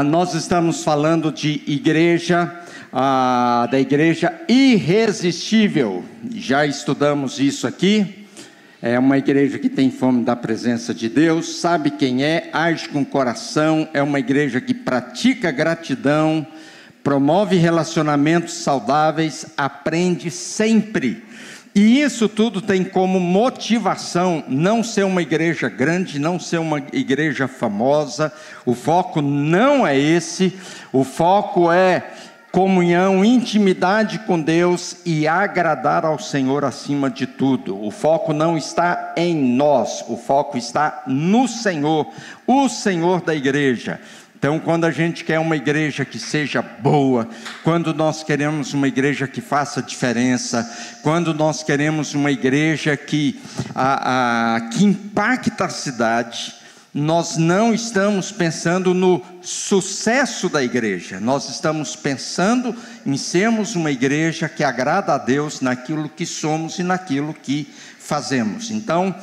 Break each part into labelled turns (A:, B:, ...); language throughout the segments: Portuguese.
A: Nós estamos falando de igreja, da igreja irresistível. Já estudamos isso aqui. É uma igreja que tem fome da presença de Deus, sabe quem é, age com o coração. É uma igreja que pratica gratidão, promove relacionamentos saudáveis, aprende sempre. E isso tudo tem como motivação não ser uma igreja grande, não ser uma igreja famosa. O foco não é esse. O foco é comunhão, intimidade com Deus e agradar ao Senhor acima de tudo. O foco não está em nós, o foco está no Senhor, o Senhor da igreja. Então, quando a gente quer uma igreja que seja boa, quando nós queremos uma igreja que faça diferença, quando nós queremos uma igreja que impacta a cidade, nós não estamos pensando no sucesso da igreja, nós estamos pensando em sermos uma igreja que agrada a Deus naquilo que somos e naquilo que fazemos. Então,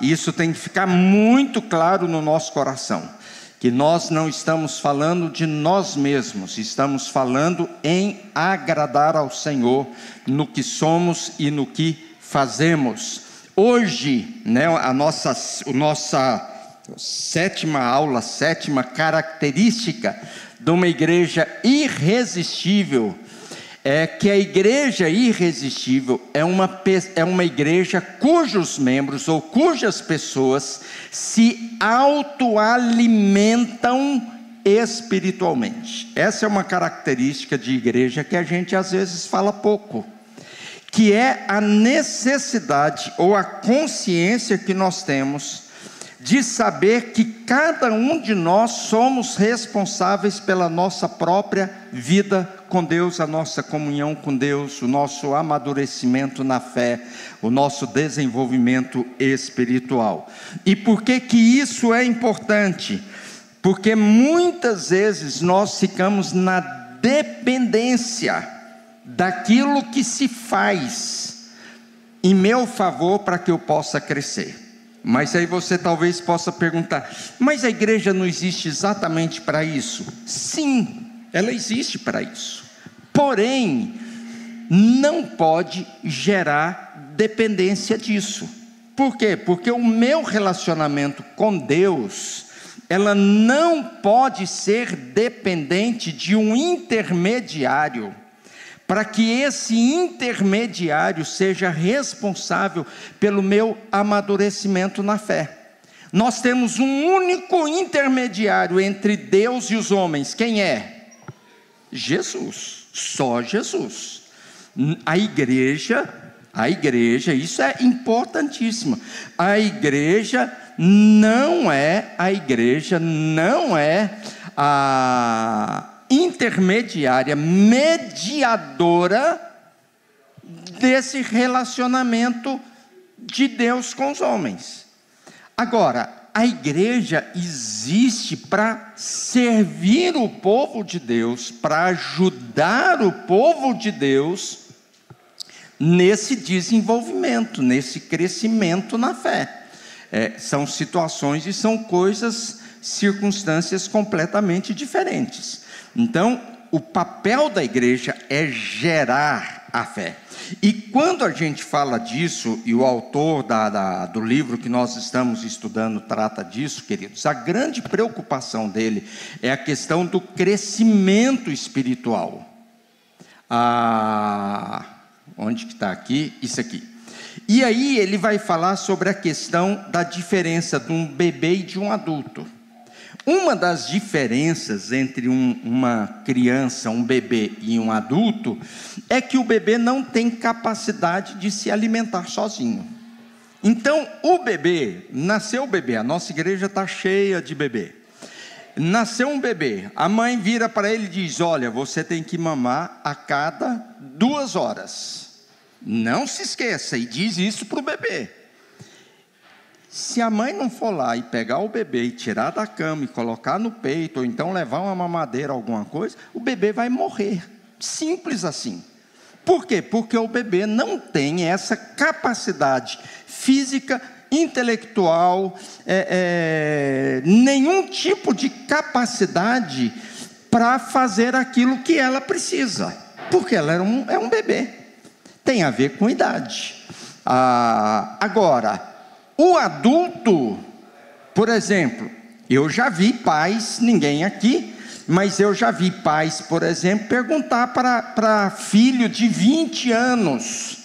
A: isso tem que ficar muito claro no nosso coração. Que nós não estamos falando de nós mesmos, estamos falando em agradar ao Senhor no que somos e no que fazemos. Hoje, a nossa sétima característica de uma igreja irresistível é que a igreja irresistível é uma igreja cujos membros ou cujas pessoas se autoalimentam espiritualmente. Essa é uma característica de igreja que a gente às vezes fala pouco, que é a necessidade ou a consciência que nós temos de saber que cada um de nós somos responsáveis pela nossa própria vida com Deus, a nossa comunhão com Deus, o nosso amadurecimento na fé, o nosso desenvolvimento espiritual. E por que isso é importante? Porque muitas vezes nós ficamos na dependência daquilo que se faz em meu favor para que eu possa crescer. Mas aí você talvez possa perguntar, mas a igreja não existe exatamente para isso? Sim, ela existe para isso. Porém, não pode gerar dependência disso. Por quê? Porque o meu relacionamento com Deus, ela não pode ser dependente de um intermediário, para que esse intermediário seja responsável pelo meu amadurecimento na fé. Nós temos um único intermediário entre Deus e os homens. Quem é? Jesus, só Jesus. A igreja, isso é importantíssimo. A igreja não é a intermediária, mediadora desse relacionamento de Deus com os homens. Agora, a igreja existe para servir o povo de Deus, para ajudar o povo de Deus nesse desenvolvimento, nesse crescimento na fé. São situações e são circunstâncias completamente diferentes. Então, o papel da igreja é gerar a fé. E quando a gente fala disso, e o autor do livro que nós estamos estudando trata disso, queridos, a grande preocupação dele é a questão do crescimento espiritual. Onde que está aqui? Isso aqui. E aí ele vai falar sobre a questão da diferença de um bebê e de um adulto. Uma das diferenças entre uma criança, um bebê e um adulto é que o bebê não tem capacidade de se alimentar sozinho. Então, nasceu o bebê, a nossa igreja está cheia de bebê. Nasceu um bebê, a mãe vira para ele e diz: olha, você tem que mamar a cada 2 horas. Não se esqueça, e diz isso para o bebê. Se a mãe não for lá e pegar o bebê e tirar da cama e colocar no peito, ou então levar uma mamadeira, alguma coisa, o bebê vai morrer. Simples assim. Por quê? Porque o bebê não tem essa capacidade física intelectual, nenhum tipo de capacidade para fazer aquilo que ela precisa, porque ela é um bebê, tem a ver com idade. Agora, o adulto, por exemplo, eu já vi pais, ninguém aqui, mas eu já vi pais, por exemplo, perguntar para filho de 20 anos,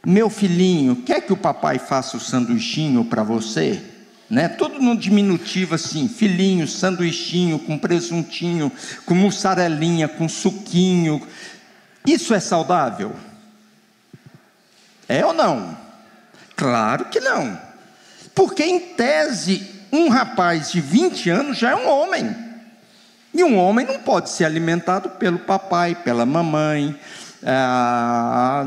A: meu filhinho, quer que o papai faça o sanduichinho para você? Né? Tudo no diminutivo assim, filhinho, sanduichinho, com presuntinho, com mussarelinha, com suquinho. Isso é saudável? É ou não? Claro que não. Porque em tese, um rapaz de 20 anos já é um homem. E um homem não pode ser alimentado pelo papai, pela mamãe,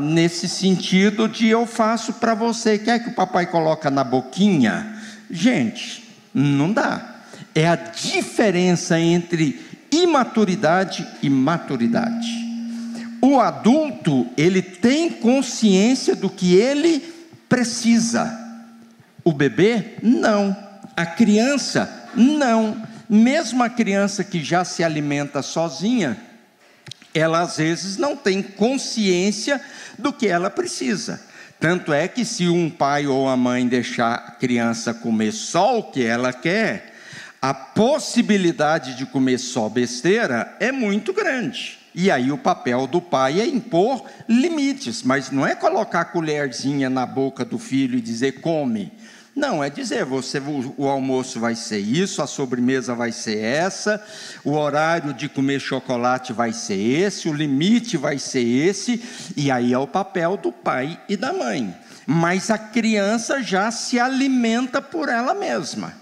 A: nesse sentido de eu faço para você, quer que o papai coloque na boquinha? Gente, não dá. É a diferença entre imaturidade e maturidade. O adulto, ele tem consciência do que ele precisa. O bebê, não. A criança, não. Mesmo a criança que já se alimenta sozinha, ela às vezes não tem consciência do que ela precisa. Tanto é que se um pai ou a mãe deixar a criança comer só o que ela quer, a possibilidade de comer só besteira é muito grande. E aí o papel do pai é impor limites, mas não é colocar a colherzinha na boca do filho e dizer come. Não, é dizer, o almoço vai ser isso, a sobremesa vai ser essa, o horário de comer chocolate vai ser esse, o limite vai ser esse, e aí é o papel do pai e da mãe. Mas a criança já se alimenta por ela mesma.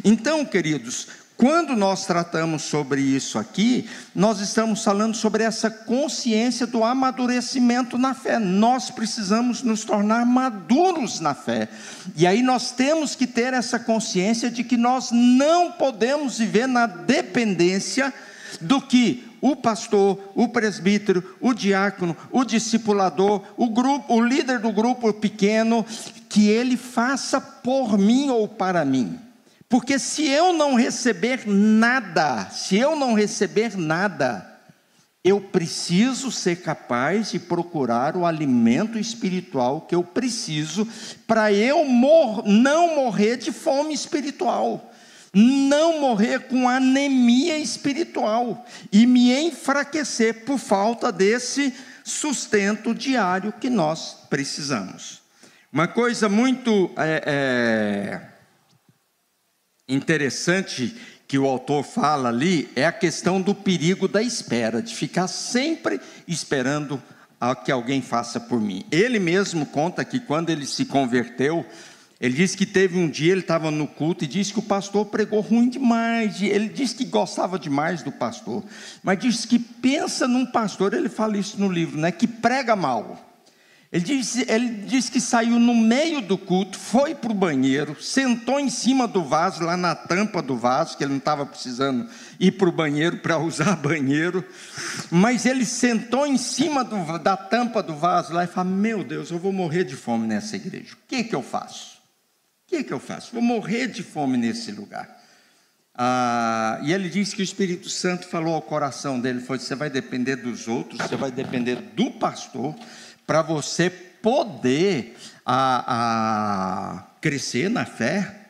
A: Então, queridos, quando nós tratamos sobre isso aqui, nós estamos falando sobre essa consciência do amadurecimento na fé. Nós precisamos nos tornar maduros na fé. E aí nós temos que ter essa consciência de que nós não podemos viver na dependência do que o pastor, o presbítero, o diácono, o discipulador, o líder do grupo pequeno, que ele faça por mim ou para mim. Porque se eu não receber nada, eu preciso ser capaz de procurar o alimento espiritual que eu preciso para eu não morrer de fome espiritual, não morrer com anemia espiritual e me enfraquecer por falta desse sustento diário que nós precisamos. Uma coisa muito interessante que o autor fala ali é a questão do perigo da espera, de ficar sempre esperando que alguém faça por mim. Ele mesmo conta que quando ele se converteu, ele disse que teve um dia, ele estava no culto e disse que o pastor pregou ruim demais, ele disse que gostava demais do pastor, mas disse que pensa num pastor, ele fala isso no livro, né, que prega mal. Ele disse que saiu no meio do culto, foi para o banheiro, sentou em cima do vaso, lá na tampa do vaso, que ele não estava precisando ir para o banheiro para usar banheiro, mas ele sentou em cima da tampa do vaso lá e falou: meu Deus, eu vou morrer de fome nessa igreja, o que eu faço? Vou morrer de fome nesse lugar. E ele disse que o Espírito Santo falou ao coração dele, você vai depender dos outros, você vai depender do pastor, para você poder crescer na fé.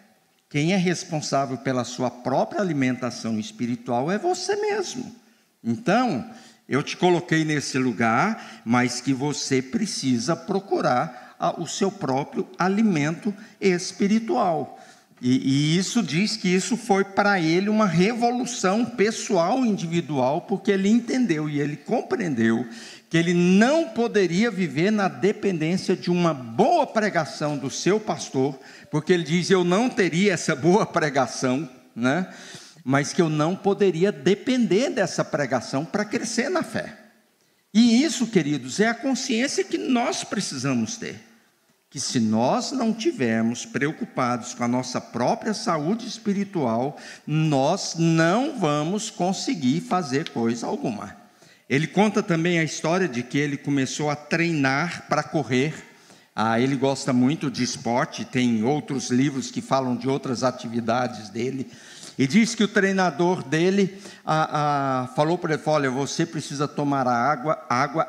A: Quem é responsável pela sua própria alimentação espiritual é você mesmo. Então, eu te coloquei nesse lugar, mas que você precisa procurar o seu próprio alimento espiritual. E isso diz que isso foi para ele uma revolução pessoal, individual, porque ele entendeu e ele compreendeu que ele não poderia viver na dependência de uma boa pregação do seu pastor, porque ele diz: eu não teria essa boa pregação, né? Mas que eu não poderia depender dessa pregação para crescer na fé. E isso, queridos, é a consciência que nós precisamos ter, que se nós não tivermos preocupados com a nossa própria saúde espiritual, nós não vamos conseguir fazer coisa alguma. Ele conta também a história de que ele começou a treinar para correr Ele gosta muito de esporte, tem outros livros que falam de outras atividades dele. E diz que o treinador dele falou para ele, olha, você precisa tomar água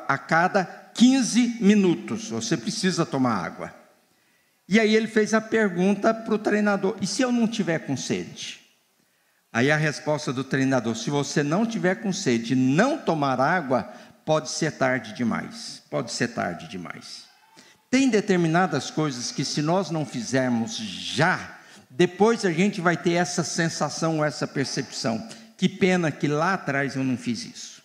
A: a cada 15 minutos, você precisa tomar água. E aí ele fez a pergunta para o treinador, e se eu não tiver com sede? Aí a resposta do treinador, se você não tiver com sede e não tomar água, pode ser tarde demais, pode ser tarde demais. Tem determinadas coisas que se nós não fizermos já, depois a gente vai ter essa sensação, essa percepção, que pena que lá atrás eu não fiz isso.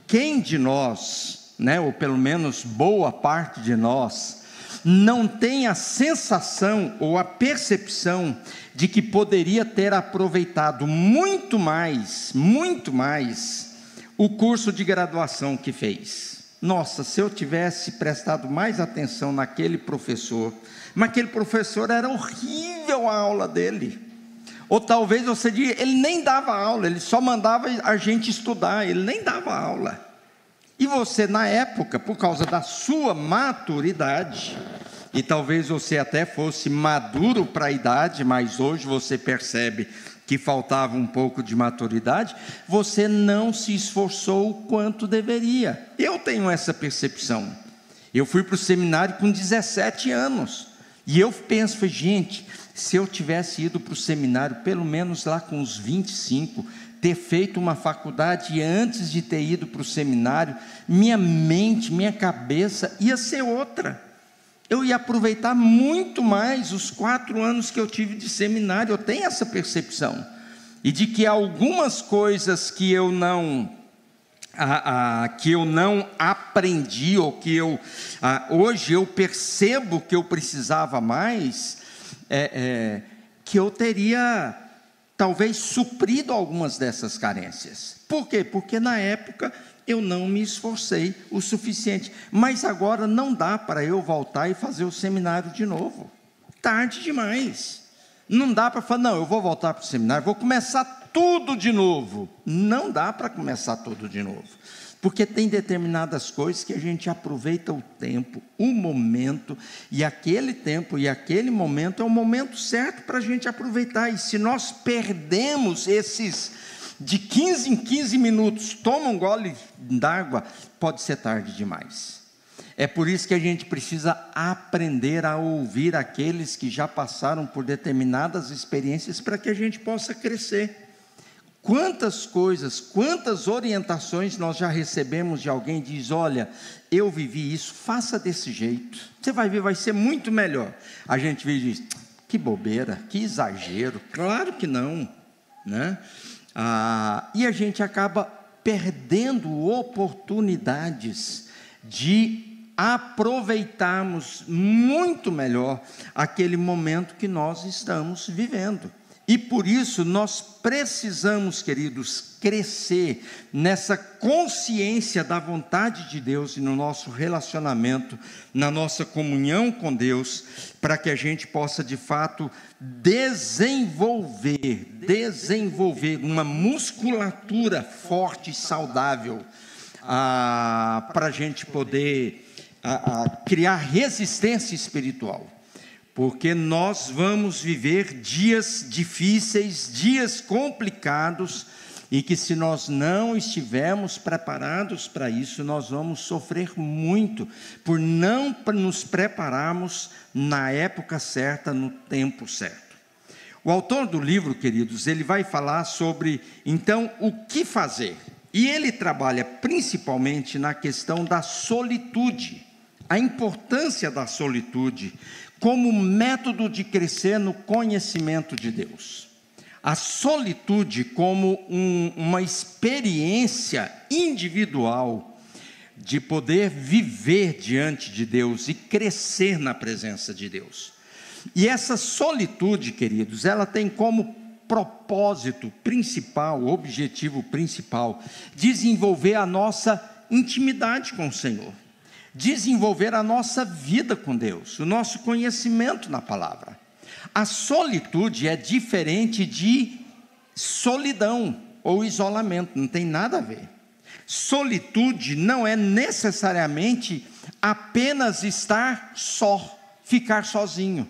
A: Quem de nós, ou pelo menos boa parte de nós, não tem a sensação ou a percepção de que poderia ter aproveitado muito mais o curso de graduação que fez. Nossa, se eu tivesse prestado mais atenção naquele professor, mas aquele professor era horrível a aula dele. Ou talvez você diga, ele nem dava aula, ele só mandava a gente estudar, ele nem dava aula. E você na época, por causa da sua maturidade, e talvez você até fosse maduro para a idade, mas hoje você percebe que faltava um pouco de maturidade, você não se esforçou o quanto deveria. Eu tenho essa percepção. Eu fui para o seminário com 17 anos, e eu penso, gente, se eu tivesse ido para o seminário, pelo menos lá com os 25, ter feito uma faculdade antes de ter ido para o seminário, minha mente, minha cabeça ia ser outra. Eu ia aproveitar muito mais os 4 anos que eu tive de seminário. Eu tenho essa percepção, e de que algumas coisas que eu não aprendi, ou que hoje eu percebo que eu precisava mais, que eu teria talvez suprido algumas dessas carências. Por quê? Porque na época eu não me esforcei o suficiente, mas agora não dá para eu voltar e fazer o seminário de novo, tarde demais. Não dá para falar, não, eu vou voltar para o seminário, vou começar tudo de novo. Não dá para começar tudo de novo, porque tem determinadas coisas que a gente aproveita o tempo, o momento, e aquele tempo e aquele momento é o momento certo para a gente aproveitar. E se nós perdemos esses de 15 em 15 minutos, toma um gole d'água, pode ser tarde demais. É por isso que a gente precisa aprender a ouvir aqueles que já passaram por determinadas experiências, para que a gente possa crescer. Quantas coisas, quantas orientações nós já recebemos de alguém que diz, olha, eu vivi isso, faça desse jeito, você vai ver, vai ser muito melhor. A gente vê e diz, que bobeira, que exagero, claro que não, e a gente acaba perdendo oportunidades de aproveitarmos muito melhor aquele momento que nós estamos vivendo. E por isso nós precisamos, queridos, crescer nessa consciência da vontade de Deus e no nosso relacionamento, na nossa comunhão com Deus, para que a gente possa de fato desenvolver uma musculatura forte e saudável, para a gente poder criar resistência espiritual. Porque nós vamos viver dias difíceis, dias complicados, e que se nós não estivermos preparados para isso, nós vamos sofrer muito, por não nos prepararmos na época certa, no tempo certo. O autor do livro, queridos, ele vai falar sobre, então, o que fazer. E ele trabalha principalmente na questão da solitude, a importância da solitude, como método de crescer no conhecimento de Deus. A solitude como uma experiência individual de poder viver diante de Deus e crescer na presença de Deus. E essa solitude, queridos, ela tem como propósito principal, objetivo principal, desenvolver a nossa intimidade com o Senhor, desenvolver a nossa vida com Deus, o nosso conhecimento na palavra. A solitude é diferente de solidão ou isolamento, não tem nada a ver. Solitude não é necessariamente apenas estar só, ficar sozinho.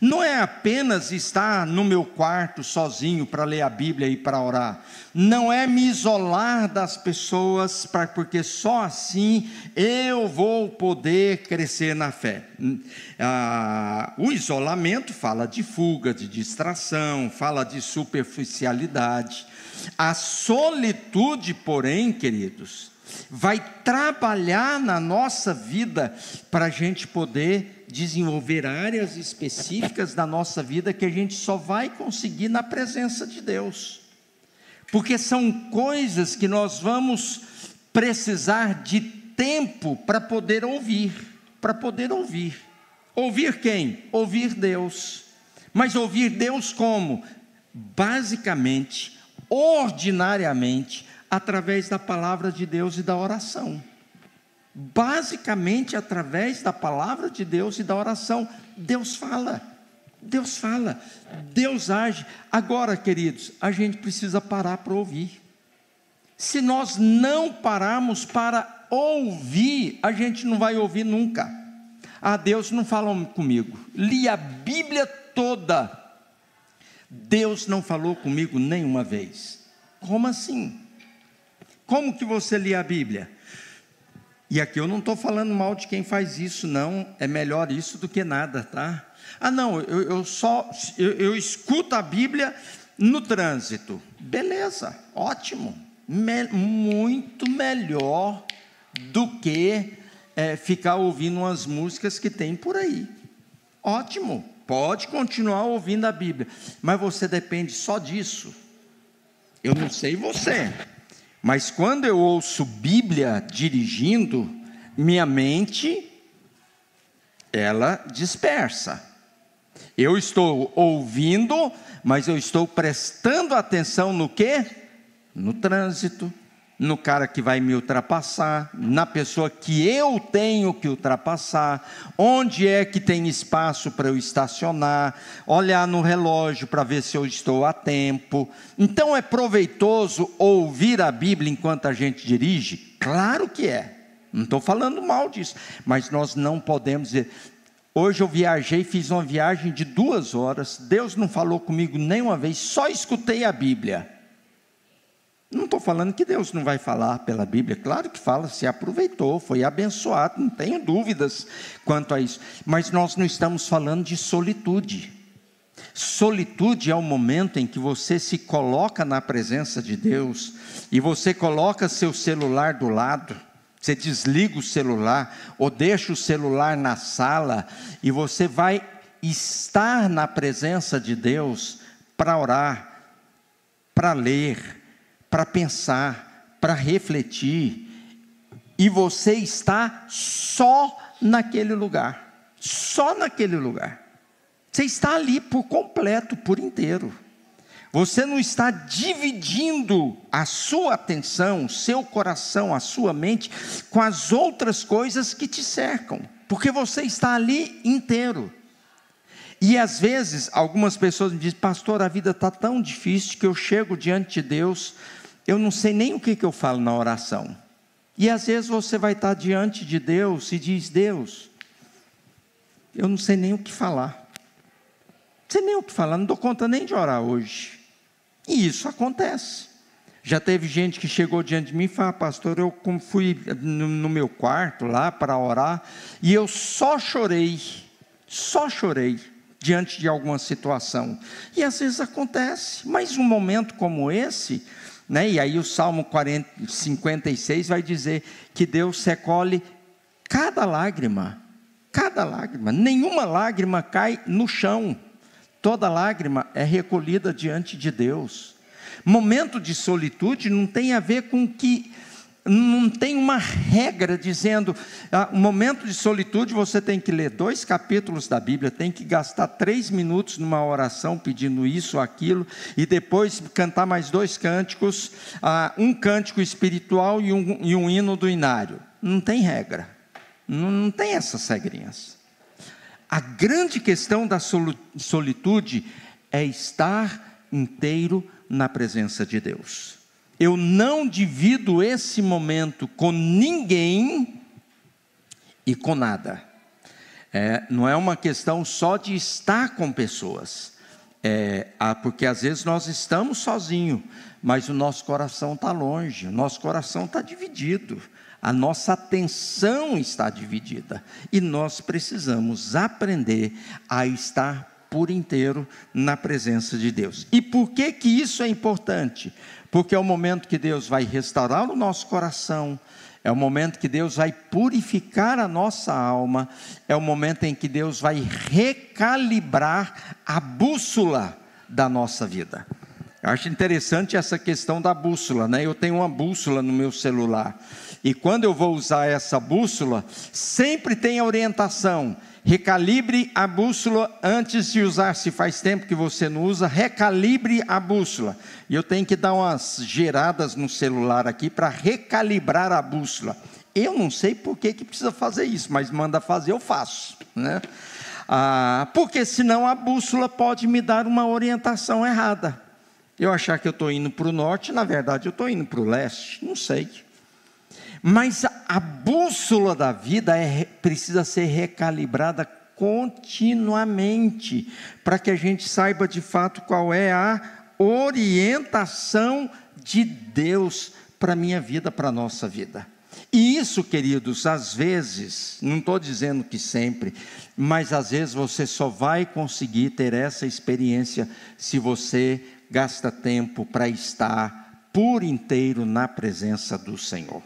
A: Não é apenas estar no meu quarto sozinho para ler a Bíblia e para orar. Não é me isolar das pessoas, porque só assim eu vou poder crescer na fé. O isolamento fala de fuga, de distração, fala de superficialidade. A solitude, porém, queridos, vai trabalhar na nossa vida para a gente poder desenvolver áreas específicas da nossa vida que a gente só vai conseguir na presença de Deus, porque são coisas que nós vamos precisar de tempo para poder ouvir, ouvir quem? Ouvir Deus. Mas ouvir Deus como? Basicamente, ordinariamente, através da palavra de Deus e da oração. Basicamente, através da palavra de Deus e da oração, Deus fala, Deus age. Agora, queridos, a gente precisa parar para ouvir. Se nós não pararmos para ouvir, a gente não vai ouvir nunca. Deus não falou comigo, li a Bíblia toda, Deus não falou comigo nenhuma vez. Como assim? Como que você lê a Bíblia? E aqui eu não estou falando mal de quem faz isso, não. É melhor isso do que nada, tá? Não, eu escuto a Bíblia no trânsito. Beleza, ótimo. Muito melhor do que ficar ouvindo umas músicas que tem por aí. Ótimo, pode continuar ouvindo a Bíblia, mas você depende só disso. Eu não sei você, mas quando eu ouço Bíblia dirigindo, minha mente, ela dispersa. Eu estou ouvindo, mas eu estou prestando atenção no quê? No trânsito, no cara que vai me ultrapassar, na pessoa que eu tenho que ultrapassar, onde é que tem espaço para eu estacionar, olhar no relógio para ver se eu estou a tempo. Então é proveitoso ouvir a Bíblia enquanto a gente dirige? Claro que é, não estou falando mal disso, mas nós não podemos dizer, hoje eu viajei, fiz uma viagem de 2 horas, Deus não falou comigo nenhuma vez, só escutei a Bíblia. Não estou falando que Deus não vai falar pela Bíblia, claro que fala, se aproveitou, foi abençoado, não tenho dúvidas quanto a isso, mas nós não estamos falando de solitude. Solitude é o momento em que você se coloca na presença de Deus, e você coloca seu celular do lado, você desliga o celular, ou deixa o celular na sala, e você vai estar na presença de Deus, para orar, para ler, para pensar, para refletir, e você está só naquele lugar, você está ali por completo, por inteiro, você não está dividindo a sua atenção, seu coração, a sua mente, com as outras coisas que te cercam, porque você está ali inteiro. E às vezes, algumas pessoas me dizem, pastor, a vida está tão difícil, que eu chego diante de Deus, eu não sei nem o que eu falo na oração. E às vezes você vai estar diante de Deus e diz, Deus, eu não sei nem o que falar. Não dou conta nem de orar hoje. E isso acontece. Já teve gente que chegou diante de mim e falou, pastor, eu fui no meu quarto lá para orar, e eu só chorei, diante de alguma situação. E às vezes acontece, mas um momento como esse, e aí o Salmo 56 vai dizer que Deus recolhe cada lágrima, nenhuma lágrima cai no chão, toda lágrima é recolhida diante de Deus. Momento de solitude não tem a ver com que, não tem uma regra dizendo, momento de solitude você tem que ler 2 capítulos da Bíblia, tem que gastar 3 minutos numa oração pedindo isso ou aquilo, e depois cantar mais 2 cânticos, um cântico espiritual e um hino do inário. Não tem regra, não tem essas regrinhas. A grande questão da solitude é estar inteiro na presença de Deus. eu não divido esse momento com ninguém e com nada. Não é uma questão só de estar com pessoas, porque às vezes nós estamos sozinhos, mas o nosso coração está longe, o nosso coração está dividido, a nossa atenção está dividida, e nós precisamos aprender a estar por inteiro na presença de Deus. E por que que isso é importante? Porque é o momento que Deus vai restaurar o nosso coração, é o momento que Deus vai purificar a nossa alma, é o momento em que Deus vai recalibrar a bússola da nossa vida. Eu acho interessante essa questão da bússola, né? Eu tenho uma bússola no meu celular, e quando eu vou usar essa bússola, sempre tem a orientação: recalibre a bússola antes de usar. Se faz tempo que você não usa, recalibre a bússola. E eu tenho que dar umas geradas no celular aqui para recalibrar a bússola. Eu não sei por que precisa fazer isso, mas manda fazer, eu faço, né? Porque senão a bússola pode me dar uma orientação errada. Eu achar que eu estou indo para o norte, na verdade eu estou indo para o leste, não sei. Mas a bússola da vida precisa ser recalibrada continuamente, para que a gente saiba de fato qual é a orientação de Deus para a minha vida, para a nossa vida. E isso, queridos, às vezes, não estou dizendo que sempre, mas às vezes você só vai conseguir ter essa experiência se você gasta tempo para estar por inteiro na presença do Senhor.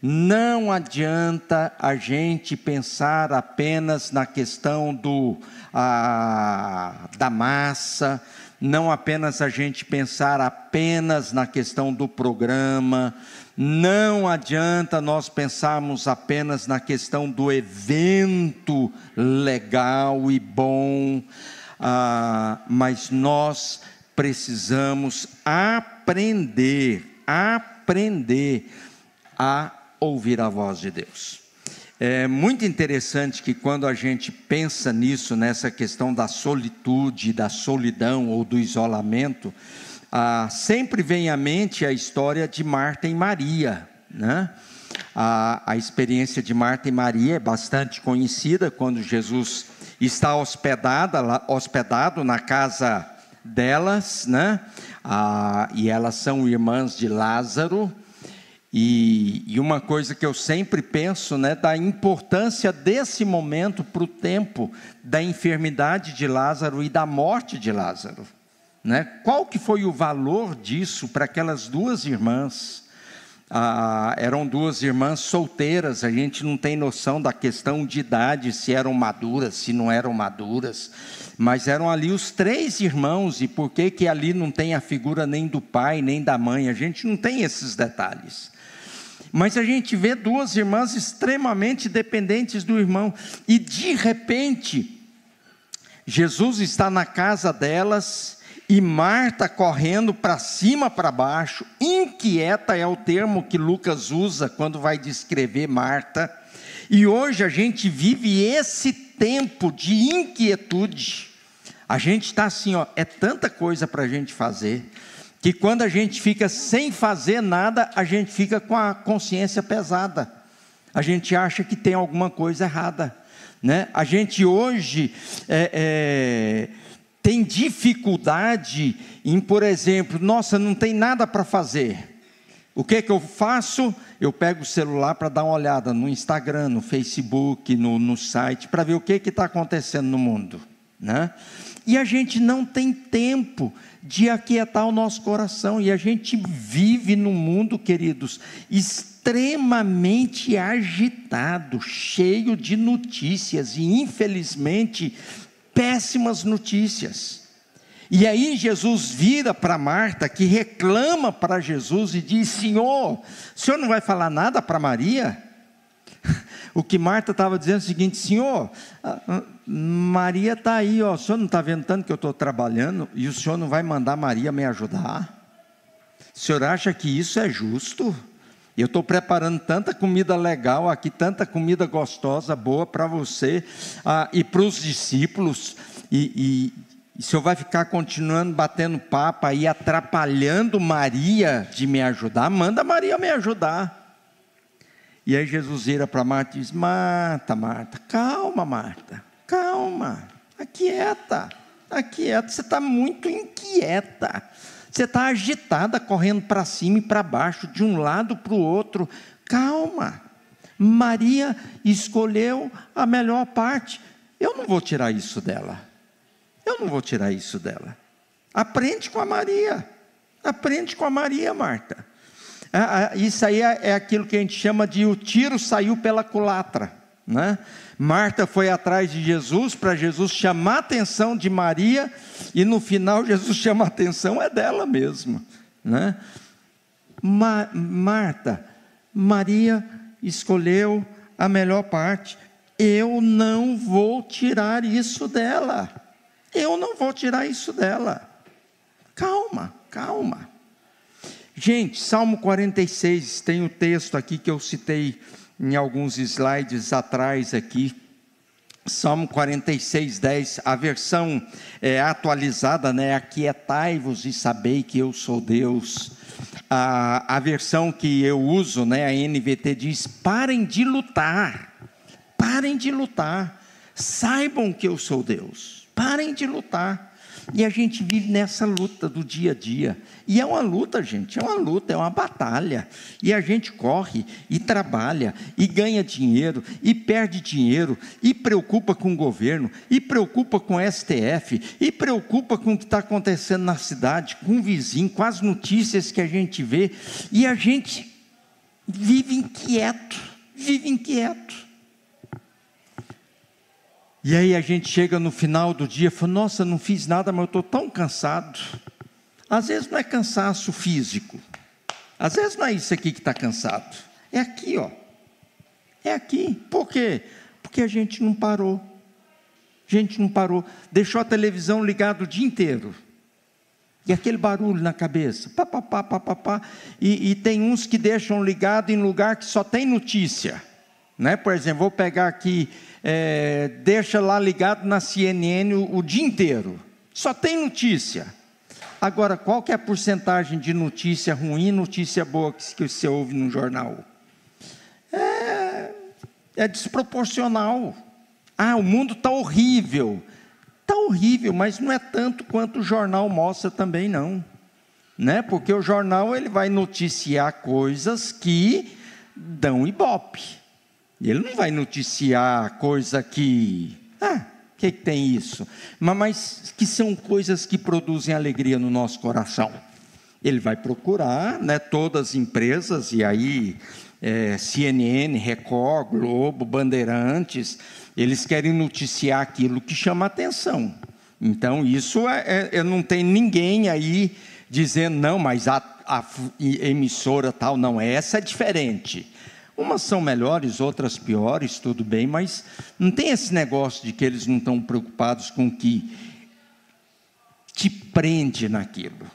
A: Não adianta a gente pensar apenas na questão da massa, não apenas a gente pensar apenas na questão do programa, não adianta nós pensarmos apenas na questão do evento legal e bom, mas nós precisamos aprender a ouvir a voz de Deus. É muito interessante que quando a gente pensa nisso, nessa questão da solitude, da solidão ou do isolamento, sempre vem à mente a história de Marta e Maria, né? A experiência de Marta e Maria é bastante conhecida, quando Jesus está hospedado na casa delas, né? E elas são irmãs de Lázaro. E uma coisa que eu sempre penso, né, da importância desse momento para o tempo da enfermidade de Lázaro e da morte de Lázaro, né? Qual que foi o valor disso para aquelas duas irmãs? Eram duas irmãs solteiras, a gente não tem noção da questão de idade, se eram maduras, se não eram maduras, mas eram ali os três irmãos. E por que ali não tem a figura nem do pai, nem da mãe? A gente não tem esses detalhes. Mas a gente vê duas irmãs extremamente dependentes do irmão, e de repente, Jesus está na casa delas, e Marta correndo para cima, para baixo, inquieta é o termo que Lucas usa quando vai descrever Marta. E hoje a gente vive esse tempo de inquietude. A gente está assim, é tanta coisa para a gente fazer, que quando a gente fica sem fazer nada, a gente fica com a consciência pesada, a gente acha que tem alguma coisa errada, né? A gente hoje tem dificuldade em, por exemplo, nossa, não tem nada para fazer. O que eu faço? Eu pego o celular para dar uma olhada no Instagram, no Facebook, no site, para ver o que está acontecendo no mundo, né? E a gente não tem tempo de aquietar o nosso coração, e a gente vive num mundo, queridos, extremamente agitado, cheio de notícias, e infelizmente, péssimas notícias. E aí Jesus vira para Marta, que reclama para Jesus e diz: Senhor, o Senhor não vai falar nada para Maria? O que Marta estava dizendo é o seguinte: Senhor, Maria está aí, o Senhor não está vendo tanto que eu estou trabalhando, e o Senhor não vai mandar Maria me ajudar? O Senhor acha que isso é justo? Eu estou preparando tanta comida legal aqui, tanta comida gostosa, boa para você, e para os discípulos, e E o senhor vai ficar continuando batendo papo aí, atrapalhando Maria de me ajudar? Manda Maria me ajudar. E aí Jesus vira para Marta e diz: Marta, Marta, calma, Marta, calma, aquieta, você está muito inquieta, você está agitada, correndo para cima e para baixo, de um lado para o outro. Calma, Maria escolheu a melhor parte. Eu não vou tirar isso dela. Aprende com a Maria, Marta. Isso aí é aquilo que a gente chama de o tiro saiu pela culatra, né? Marta foi atrás de Jesus, para Jesus chamar a atenção de Maria, e no final Jesus chama a atenção dela mesma, né? Maria escolheu a melhor parte. Eu não vou tirar isso dela. Calma. Gente, Salmo 46, tem o texto aqui que eu citei em alguns slides atrás aqui. Salmo 46, 10, a versão atualizada, né? Aquietai-vos e sabei que eu sou Deus. A versão que eu uso, né? A NVT diz: parem de lutar, saibam que eu sou Deus, parem de lutar. E a gente vive nessa luta do dia a dia, e é uma luta, gente, é uma batalha, e a gente corre, e trabalha, e ganha dinheiro, e perde dinheiro, e preocupa com o governo, e preocupa com o STF, e preocupa com o que está acontecendo na cidade, com o vizinho, com as notícias que a gente vê, e a gente vive inquieto. E aí a gente chega no final do dia e fala: nossa, não fiz nada, mas eu estou tão cansado. Às vezes não é cansaço físico, às vezes não é isso aqui que está cansado, é aqui, ó. É aqui. Por quê? Porque a gente não parou, deixou a televisão ligada o dia inteiro, e aquele barulho na cabeça, e tem uns que deixam ligado em lugar que só tem notícia, né? Por exemplo, vou pegar aqui, deixa lá ligado na CNN o dia inteiro, só tem notícia. Agora, qual que é a porcentagem de notícia ruim e notícia boa que você ouve no jornal? É desproporcional. O mundo está horrível, mas não é tanto quanto o jornal mostra também não, né? Porque o jornal ele vai noticiar coisas que dão ibope. Ele não vai noticiar coisa que que tem isso? Mas que são coisas que produzem alegria no nosso coração. Ele vai procurar, né, todas as empresas, e aí CNN, Record, Globo, Bandeirantes, eles querem noticiar aquilo que chama atenção. Então isso não tem ninguém aí dizendo: não, mas a emissora tal, não, essa é diferente. Umas são melhores, outras piores, tudo bem, mas não tem esse negócio de que eles não estão preocupados com o que te prende naquilo.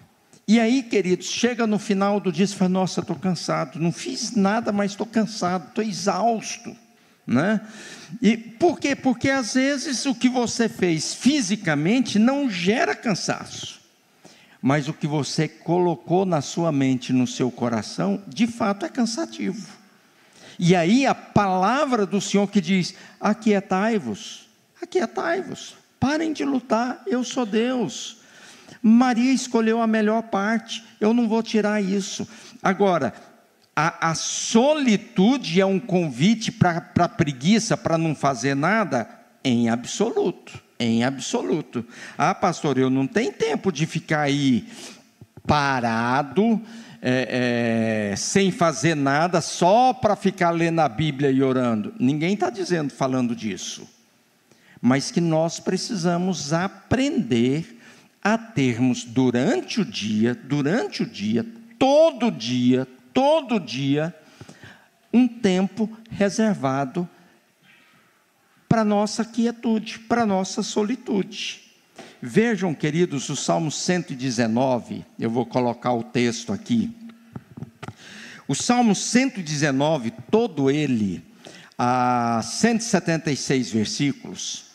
A: E aí, queridos, chega no final do dia e fala: nossa, estou cansado, não fiz nada, mas estou cansado, estou exausto, né? E por quê? Porque às vezes o que você fez fisicamente não gera cansaço, mas o que você colocou na sua mente, no seu coração, de fato é cansativo. E aí a palavra do Senhor que diz: aquietai-vos, parem de lutar, eu sou Deus. Maria escolheu a melhor parte, eu não vou tirar isso. Agora, a solitude é um convite para a preguiça, para não fazer nada? Em absoluto. Pastor, eu não tenho tempo de ficar aí parado, sem fazer nada, só para ficar lendo a Bíblia e orando. Ninguém está falando disso, mas que nós precisamos aprender a termos durante o dia, todo dia, um tempo reservado para nossa quietude, para nossa solitude. Vejam, queridos, o Salmo 119, eu vou colocar o texto aqui. O Salmo 119, todo ele, 176 versículos,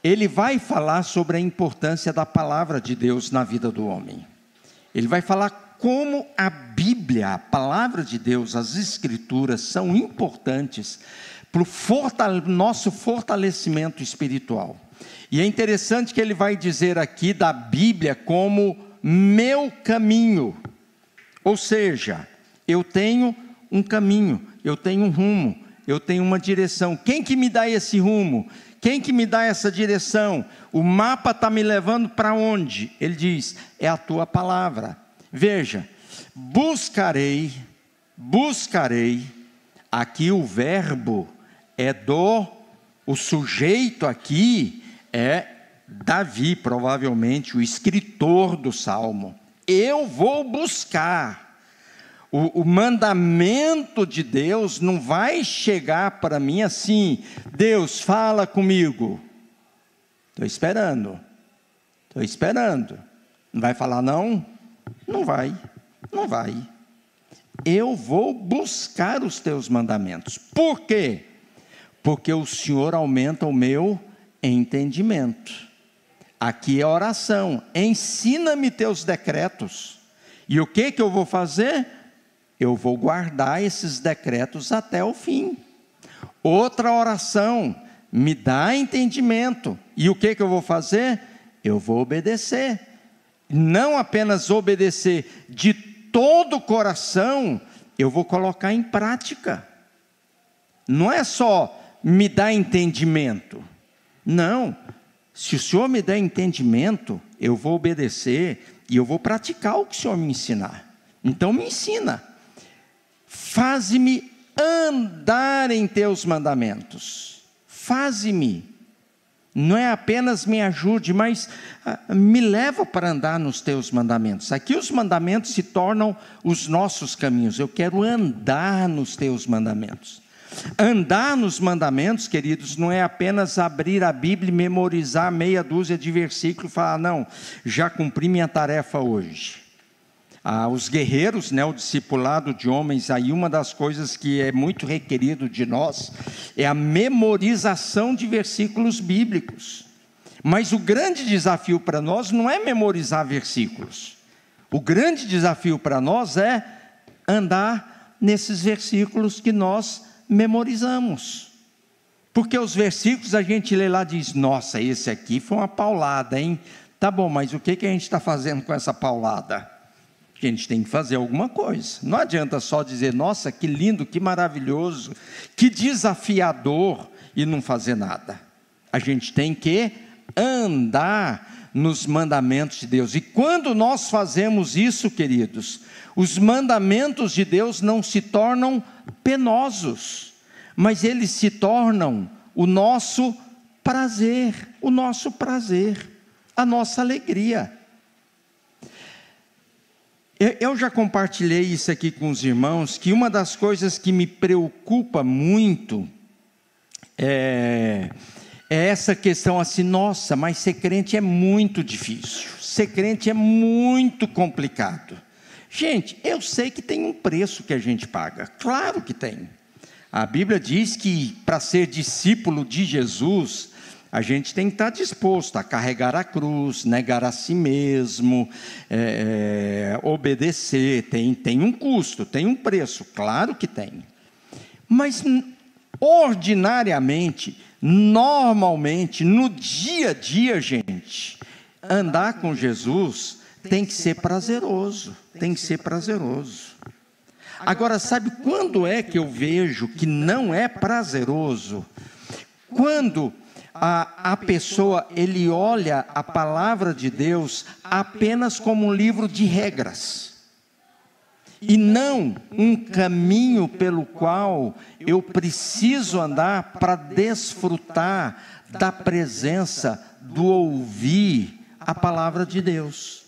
A: ele vai falar sobre a importância da palavra de Deus na vida do homem. Ele vai falar como a Bíblia, a palavra de Deus, as Escrituras são importantes para o nosso fortalecimento espiritual. E é interessante que ele vai dizer aqui da Bíblia como meu caminho. Ou seja, eu tenho um caminho, eu tenho um rumo, eu tenho uma direção. Quem que me dá esse rumo? Quem que me dá essa direção? O mapa está me levando para onde? Ele diz, é a tua palavra. Veja, buscarei, aqui o verbo é o sujeito aqui é Davi, provavelmente o escritor do Salmo. Eu vou buscar. O mandamento de Deus não vai chegar para mim assim, Deus fala comigo, estou esperando, não vai falar não? Não vai, eu vou buscar os teus mandamentos. Por quê? Porque o Senhor aumenta o meu entendimento. Aqui é oração, ensina-me teus decretos, e o que eu vou fazer? Eu vou guardar esses decretos até o fim. Outra oração, me dá entendimento. E o que eu vou fazer? Eu vou obedecer. Não apenas obedecer de todo o coração, eu vou colocar em prática. Não é só me dar entendimento. Não. Se o Senhor me der entendimento, eu vou obedecer e eu vou praticar o que o Senhor me ensinar. Então me ensina. Faze-me andar em teus mandamentos. Faze-me. Não é apenas me ajude, mas me leva para andar nos teus mandamentos. Aqui os mandamentos se tornam os nossos caminhos. Eu quero andar nos teus mandamentos. Andar nos mandamentos, queridos, não é apenas abrir a Bíblia e memorizar meia dúzia de versículos e falar, não, já cumpri minha tarefa hoje. Os guerreiros, o discipulado de homens, aí uma das coisas que é muito requerido de nós, é a memorização de versículos bíblicos. Mas o grande desafio para nós não é memorizar versículos. O grande desafio para nós é andar nesses versículos que nós memorizamos. Porque os versículos a gente lê lá e diz, nossa, esse aqui foi uma paulada, hein? Tá bom, mas o que a gente está fazendo com essa paulada? A gente tem que fazer alguma coisa. Não adianta só dizer, nossa, que lindo, que maravilhoso, que desafiador, e não fazer nada. A gente tem que andar nos mandamentos de Deus. E quando nós fazemos isso, queridos, os mandamentos de Deus não se tornam penosos, mas eles se tornam o nosso prazer, a nossa alegria. Eu já compartilhei isso aqui com os irmãos, que uma das coisas que me preocupa muito é essa questão assim, nossa, mas ser crente é muito difícil, ser crente é muito complicado. Gente, eu sei que tem um preço que a gente paga, claro que tem. A Bíblia diz que para ser discípulo de Jesus, a gente tem que estar disposto a carregar a cruz, negar a si mesmo, obedecer, tem um custo, tem um preço, claro que tem. Mas ordinariamente, normalmente, no dia a dia, gente, andar com Jesus tem que ser prazeroso, Agora, sabe quando é que eu vejo que não é prazeroso? Quando a pessoa, ele olha a palavra de Deus apenas como um livro de regras, e não um caminho pelo qual eu preciso andar para desfrutar da presença, do ouvir a palavra de Deus.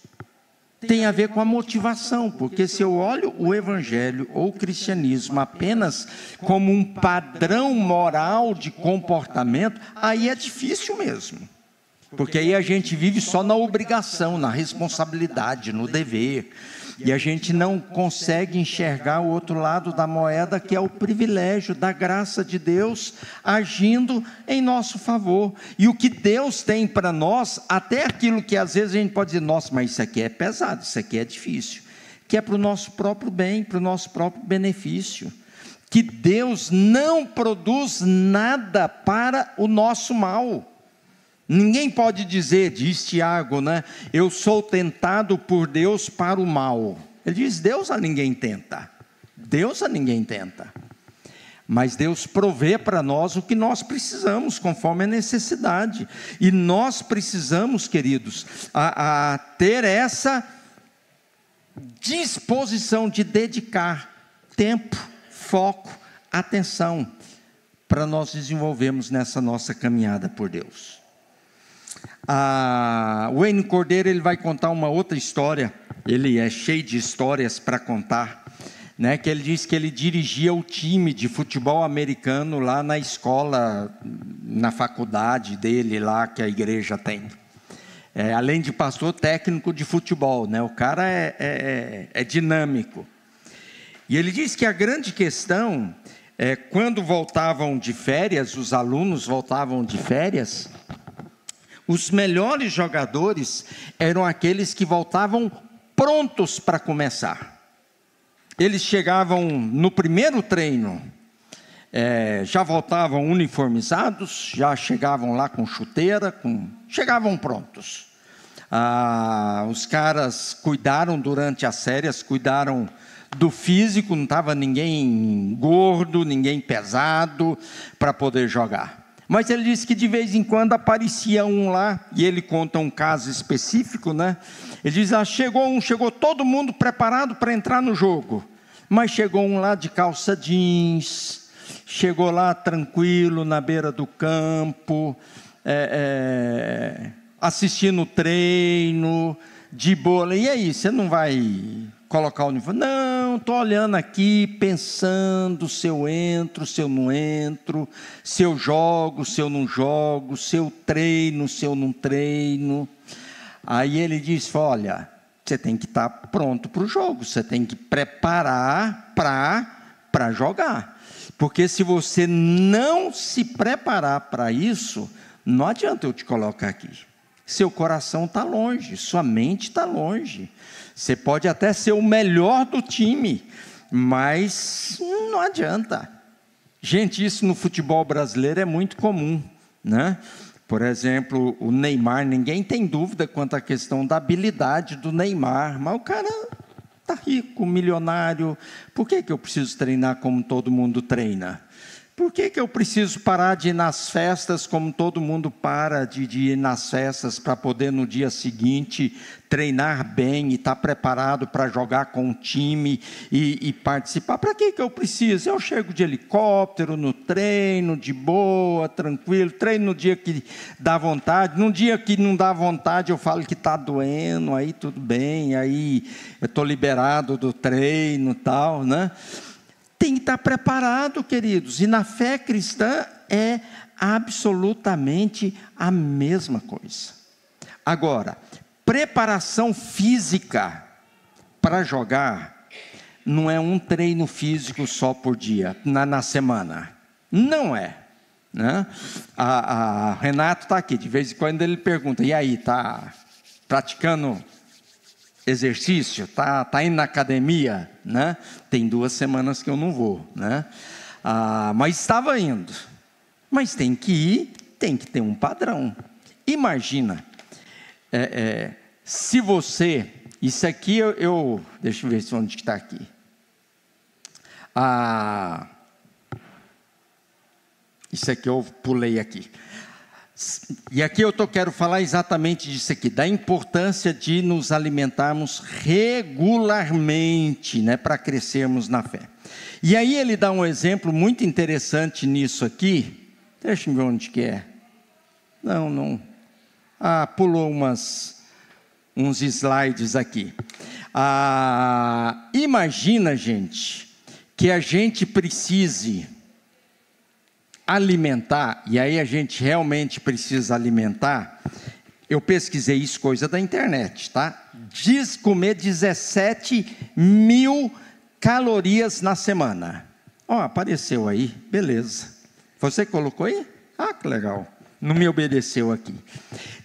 A: Tem a ver com a motivação, porque se eu olho o evangelho ou o cristianismo apenas como um padrão moral de comportamento, aí é difícil mesmo. porque aí a gente vive só na obrigação, na responsabilidade, no dever, e a gente não consegue enxergar o outro lado da moeda, que é o privilégio da graça de Deus agindo em nosso favor. E o que Deus tem para nós, até aquilo que às vezes a gente pode dizer, nossa, mas isso aqui é pesado, isso aqui é difícil, que é para o nosso próprio bem, para o nosso próprio benefício. Que Deus não produz nada para o nosso mal. Ninguém pode dizer, diz Tiago, né? Eu sou tentado por Deus para o mal. Ele diz, Deus a ninguém tenta. Deus a ninguém tenta. Mas Deus provê para nós o que nós precisamos, conforme a necessidade. E nós precisamos, queridos, a ter essa disposição de dedicar tempo, foco, atenção, para nós desenvolvermos nessa nossa caminhada por Deus. O Wayne Cordeiro, ele vai contar uma outra história, ele é cheio de histórias para contar, né, que ele diz que ele dirigia o time de futebol americano lá na escola, na faculdade dele lá, que a igreja tem, além de pastor, técnico de futebol, né, o cara é dinâmico, e ele diz que a grande questão é, quando voltavam de férias, os alunos voltavam de férias, os melhores jogadores eram aqueles que voltavam prontos para começar. Eles chegavam no primeiro treino, já voltavam uniformizados, já chegavam lá com chuteira, chegavam prontos. Os caras cuidaram durante as férias, cuidaram do físico, não estava ninguém gordo, ninguém pesado para poder jogar. Mas ele disse que de vez em quando aparecia um lá, e ele conta um caso específico, né? Ele diz, chegou todo mundo preparado para entrar no jogo, mas chegou um lá de calça jeans, chegou lá tranquilo, na beira do campo, assistindo o treino, de boa. E aí, você não vai colocar o uniforme? Não, estou olhando aqui, pensando se eu entro, se eu não entro, se eu jogo, se eu não jogo, se eu treino, se eu não treino. Aí ele disse, olha, você tem que estar pronto para o jogo, você tem que preparar para jogar, porque se você não se preparar para isso, não adianta eu te colocar aqui. Seu coração está longe, sua mente está longe. Você pode até ser o melhor do time, mas não adianta. Gente, isso no futebol brasileiro é muito comum, né? Por exemplo, o Neymar, ninguém tem dúvida quanto à questão da habilidade do Neymar, mas o cara está rico, milionário, por que eu preciso treinar como todo mundo treina? Por que eu preciso parar de ir nas festas como todo mundo para de ir nas festas para poder no dia seguinte treinar bem e estar preparado para jogar com o time e participar? Para que eu preciso? Eu chego de helicóptero no treino, de boa, tranquilo, treino no dia que dá vontade, no dia que não dá vontade eu falo que está doendo, aí tudo bem, aí eu estou liberado do treino e tal, né? Tem que estar preparado, queridos, e na fé cristã é absolutamente a mesma coisa. Agora, preparação física para jogar não é um treino físico só por dia, na semana, não é, né? Renato está aqui, de vez em quando ele pergunta, e aí, está praticando exercício, tá indo na academia, né? Tem 2 semanas que eu não vou, né? Mas estava indo. Mas tem que ir, tem que ter um padrão. Imagina, se você, isso aqui deixa eu ver onde está aqui. Isso aqui eu pulei aqui. E aqui eu quero falar exatamente disso aqui, da importância de nos alimentarmos regularmente, né, para crescermos na fé. E aí ele dá um exemplo muito interessante nisso aqui, deixa eu ver onde que é. Não, pulou uns slides aqui. Imagina, gente, que a gente precise alimentar, e aí a gente realmente precisa alimentar, eu pesquisei isso, coisa da internet, tá? Diz comer 17.000 calorias na semana. Ó, apareceu aí, beleza. Você colocou aí? Ah, que legal. Não me obedeceu aqui.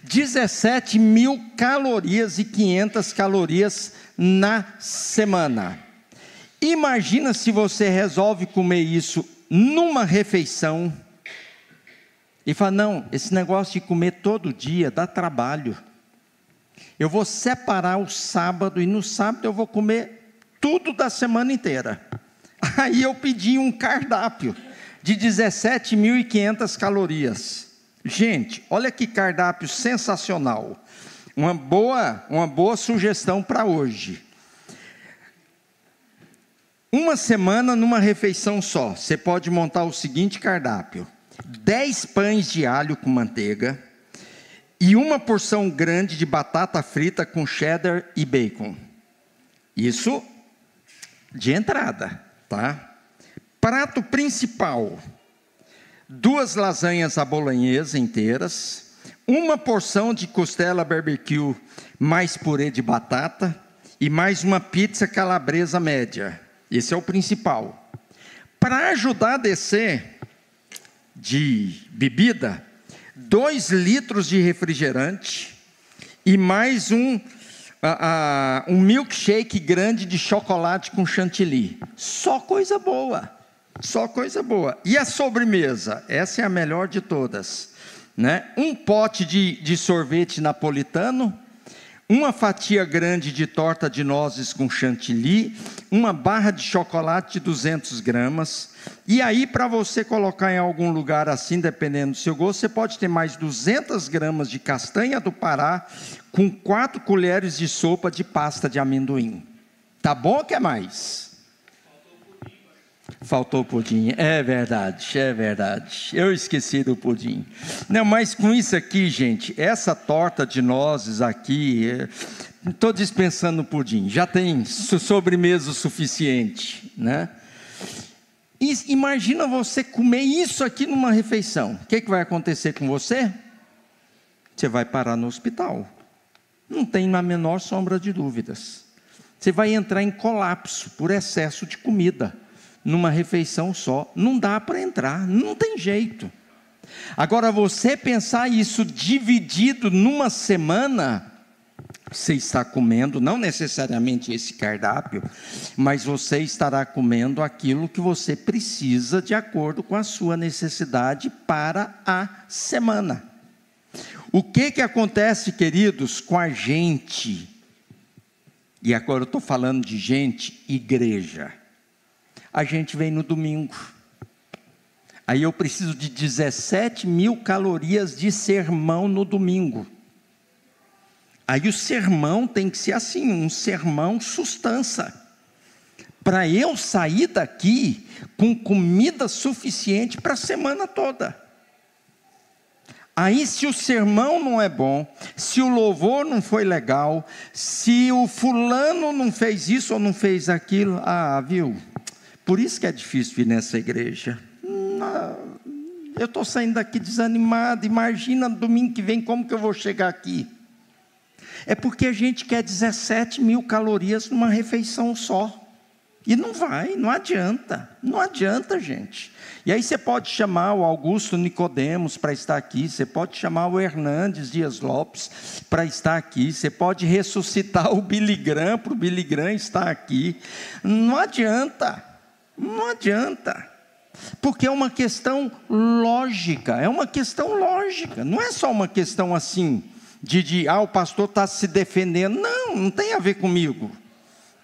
A: 17.000 calorias e 500 calorias na semana. Imagina se você resolve comer isso numa refeição e fala, não, esse negócio de comer todo dia dá trabalho. Eu vou separar o sábado e no sábado eu vou comer tudo da semana inteira. Aí eu pedi um cardápio de 17.500 calorias. Gente, olha que cardápio sensacional. Uma boa sugestão para hoje. Uma semana numa refeição só, você pode montar o seguinte cardápio: 10 pães de alho com manteiga e uma porção grande de batata frita com cheddar e bacon. Isso de entrada, tá? Prato principal: 2 lasanhas à bolonhesa inteiras, uma porção de costela barbecue mais purê de batata e mais uma pizza calabresa média. Esse é o principal. Para ajudar a descer de bebida, 2 litros de refrigerante e mais um milkshake grande de chocolate com chantilly. Só coisa boa, só coisa boa. E a sobremesa? Essa é a melhor de todas, né? Um pote de sorvete napolitano, uma fatia grande de torta de nozes com chantilly, uma barra de chocolate de 200 gramas, e aí para você colocar em algum lugar assim, dependendo do seu gosto, você pode ter mais 200 gramas de castanha do Pará, com 4 colheres de sopa de pasta de amendoim. Tá bom ou quer mais? Faltou o pudim, é verdade, eu esqueci do pudim. Não, mas com isso aqui, gente, essa torta de nozes aqui, estou dispensando o pudim, já tem sobremesa o suficiente, né? E imagina você comer isso aqui numa refeição, o que vai acontecer com você? Você vai parar no hospital, não tem a menor sombra de dúvidas. Você vai entrar em colapso por excesso de comida. Numa refeição só, não dá para entrar, não tem jeito. Agora, você pensar isso dividido numa semana, você está comendo, não necessariamente esse cardápio, mas você estará comendo aquilo que você precisa de acordo com a sua necessidade para a semana. O que acontece, queridos, com a gente? E agora eu estou falando de gente, igreja. A gente vem no domingo, aí eu preciso de 17.000 calorias de sermão no domingo. Aí o sermão tem que ser assim, um sermão sustância, para eu sair daqui com comida suficiente para a semana toda. Aí se o sermão não é bom, se o louvor não foi legal, se o fulano não fez isso ou não fez aquilo, viu? Por isso que é difícil vir nessa igreja. Eu estou saindo daqui desanimado, imagina domingo que vem como que eu vou chegar aqui. É porque a gente quer 17.000 calorias numa refeição só. E não vai, não adianta, gente. E aí você pode chamar o Augusto Nicodemos para estar aqui, você pode chamar o Hernandes Dias Lopes para estar aqui, você pode ressuscitar o Billy Graham para o Billy Graham estar aqui. Não adianta, porque é uma questão lógica, não é só uma questão assim, o pastor está se defendendo, não tem a ver comigo,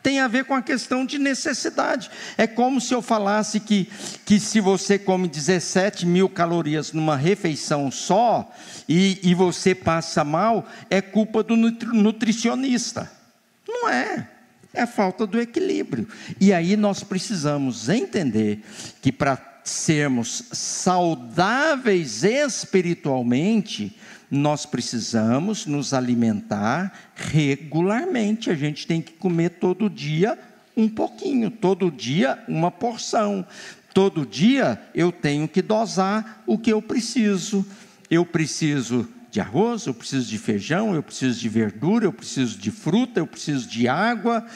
A: tem a ver com a questão de necessidade. É como se eu falasse que se você come 17.000 calorias numa refeição só, e você passa mal, é culpa do nutricionista. Não é. É a falta do equilíbrio. E aí nós precisamos entender que para sermos saudáveis espiritualmente, nós precisamos nos alimentar regularmente. A gente tem que comer todo dia um pouquinho, todo dia uma porção. Todo dia eu tenho que dosar o que eu preciso. Eu preciso de arroz, eu preciso de feijão, eu preciso de verdura, eu preciso de fruta, eu preciso de água,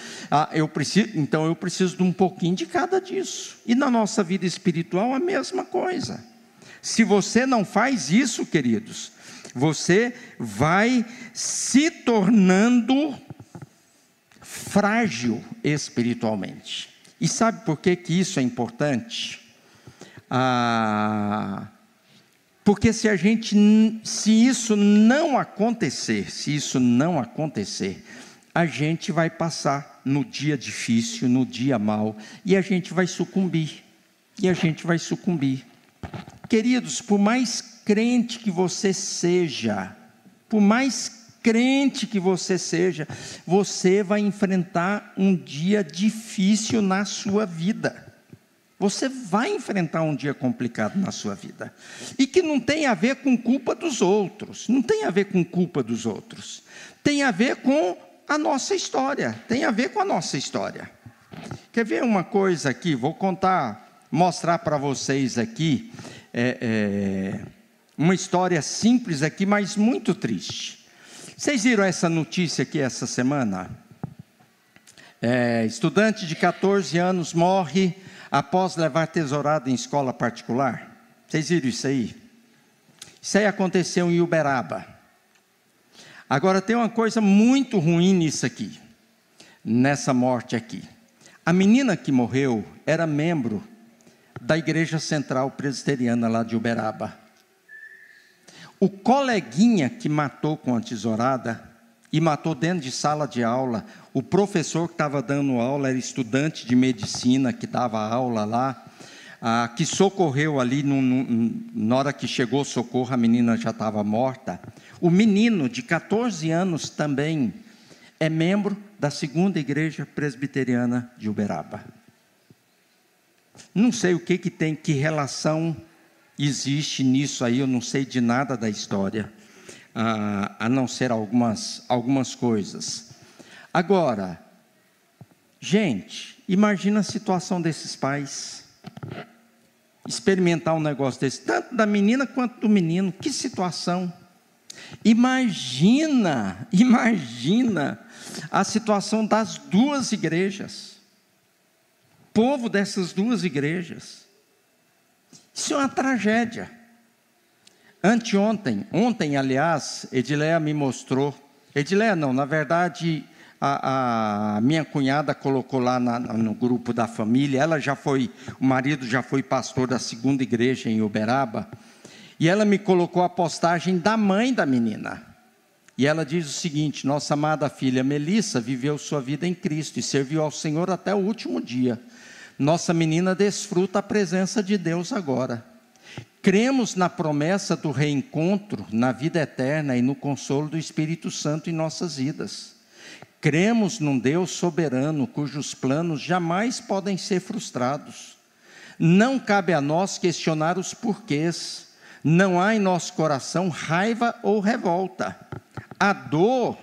A: então eu preciso de um pouquinho de cada disso. E na nossa vida espiritual a mesma coisa. Se você não faz isso, queridos, você vai se tornando frágil espiritualmente. E sabe por que isso é importante? Porque se isso não acontecer, a gente vai passar no dia difícil, no dia mau, e a gente vai sucumbir. Queridos, por mais crente que você seja, você vai enfrentar um dia difícil na sua vida. Você vai enfrentar um dia complicado na sua vida. E que não tem a ver com culpa dos outros. Tem a ver com a nossa história. Quer ver uma coisa aqui? Vou mostrar para vocês aqui, uma história simples aqui, mas muito triste. Vocês viram essa notícia aqui essa semana? Estudante de 14 anos morre após levar tesourada em escola particular. Vocês viram isso aí? Isso aí aconteceu em Uberaba. Agora tem uma coisa muito ruim nisso aqui, nessa morte aqui. A menina que morreu era membro da Igreja Central Presbiteriana lá de Uberaba. O coleguinha que matou com a tesourada, e matou dentro de sala de aula, o professor que estava dando aula, era estudante de medicina, que dava aula lá, que socorreu ali, na hora que chegou o socorro, a menina já estava morta. O menino de 14 anos também é membro da 2ª Igreja Presbiteriana de Uberaba. Não sei o que tem, que relação existe nisso aí, eu não sei de nada da história, a não ser algumas coisas. Agora, gente, imagina a situação desses pais, experimentar um negócio desse, tanto da menina quanto do menino, que situação. Imagina a situação das duas igrejas, povo dessas duas igrejas. Isso é uma tragédia. Ontem, aliás, Edileia me mostrou, na verdade, a minha cunhada colocou lá no grupo da família, o marido já foi pastor da 2ª Igreja em Uberaba, e ela me colocou a postagem da mãe da menina, e ela diz o seguinte: nossa amada filha Melissa viveu sua vida em Cristo, e serviu ao Senhor até o último dia. Nossa menina desfruta a presença de Deus agora. Cremos na promessa do reencontro, na vida eterna e no consolo do Espírito Santo em nossas vidas. Cremos num Deus soberano, cujos planos jamais podem ser frustrados. Não cabe a nós questionar os porquês. Não há em nosso coração raiva ou revolta. A dor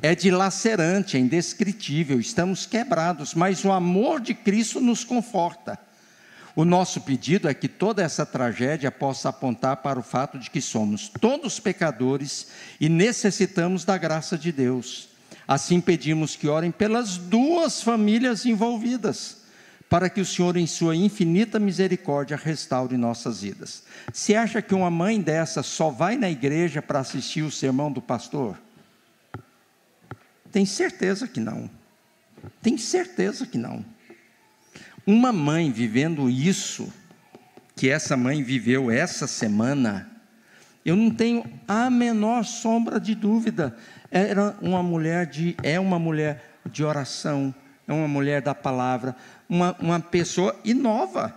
A: é dilacerante, é indescritível, estamos quebrados, mas o amor de Cristo nos conforta. O nosso pedido é que toda essa tragédia possa apontar para o fato de que somos todos pecadores e necessitamos da graça de Deus. Assim pedimos que orem pelas duas famílias envolvidas, para que o Senhor, em sua infinita misericórdia, restaure nossas vidas. Você acha que uma mãe dessa só vai na igreja para assistir o sermão do pastor? Tem certeza que não. Uma mãe vivendo isso, que essa mãe viveu essa semana, eu não tenho a menor sombra de dúvida. É uma mulher de oração, é uma mulher da palavra, uma pessoa inova,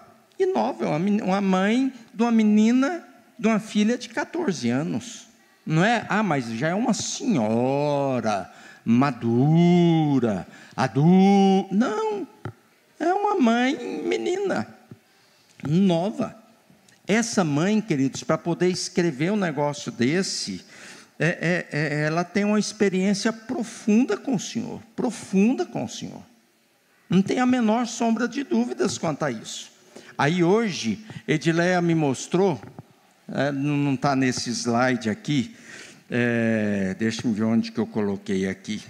A: uma mãe de uma menina, de uma filha de 14 anos. Não é? Mas já é uma senhora madura, adulta. Não, é uma mãe menina, nova. Essa mãe, queridos, para poder escrever um negócio desse, ela tem uma experiência profunda com o Senhor. Não tem a menor sombra de dúvidas quanto a isso. Aí hoje, Edileia me mostrou, não está nesse slide aqui, Deixa-me ver onde que eu coloquei aqui.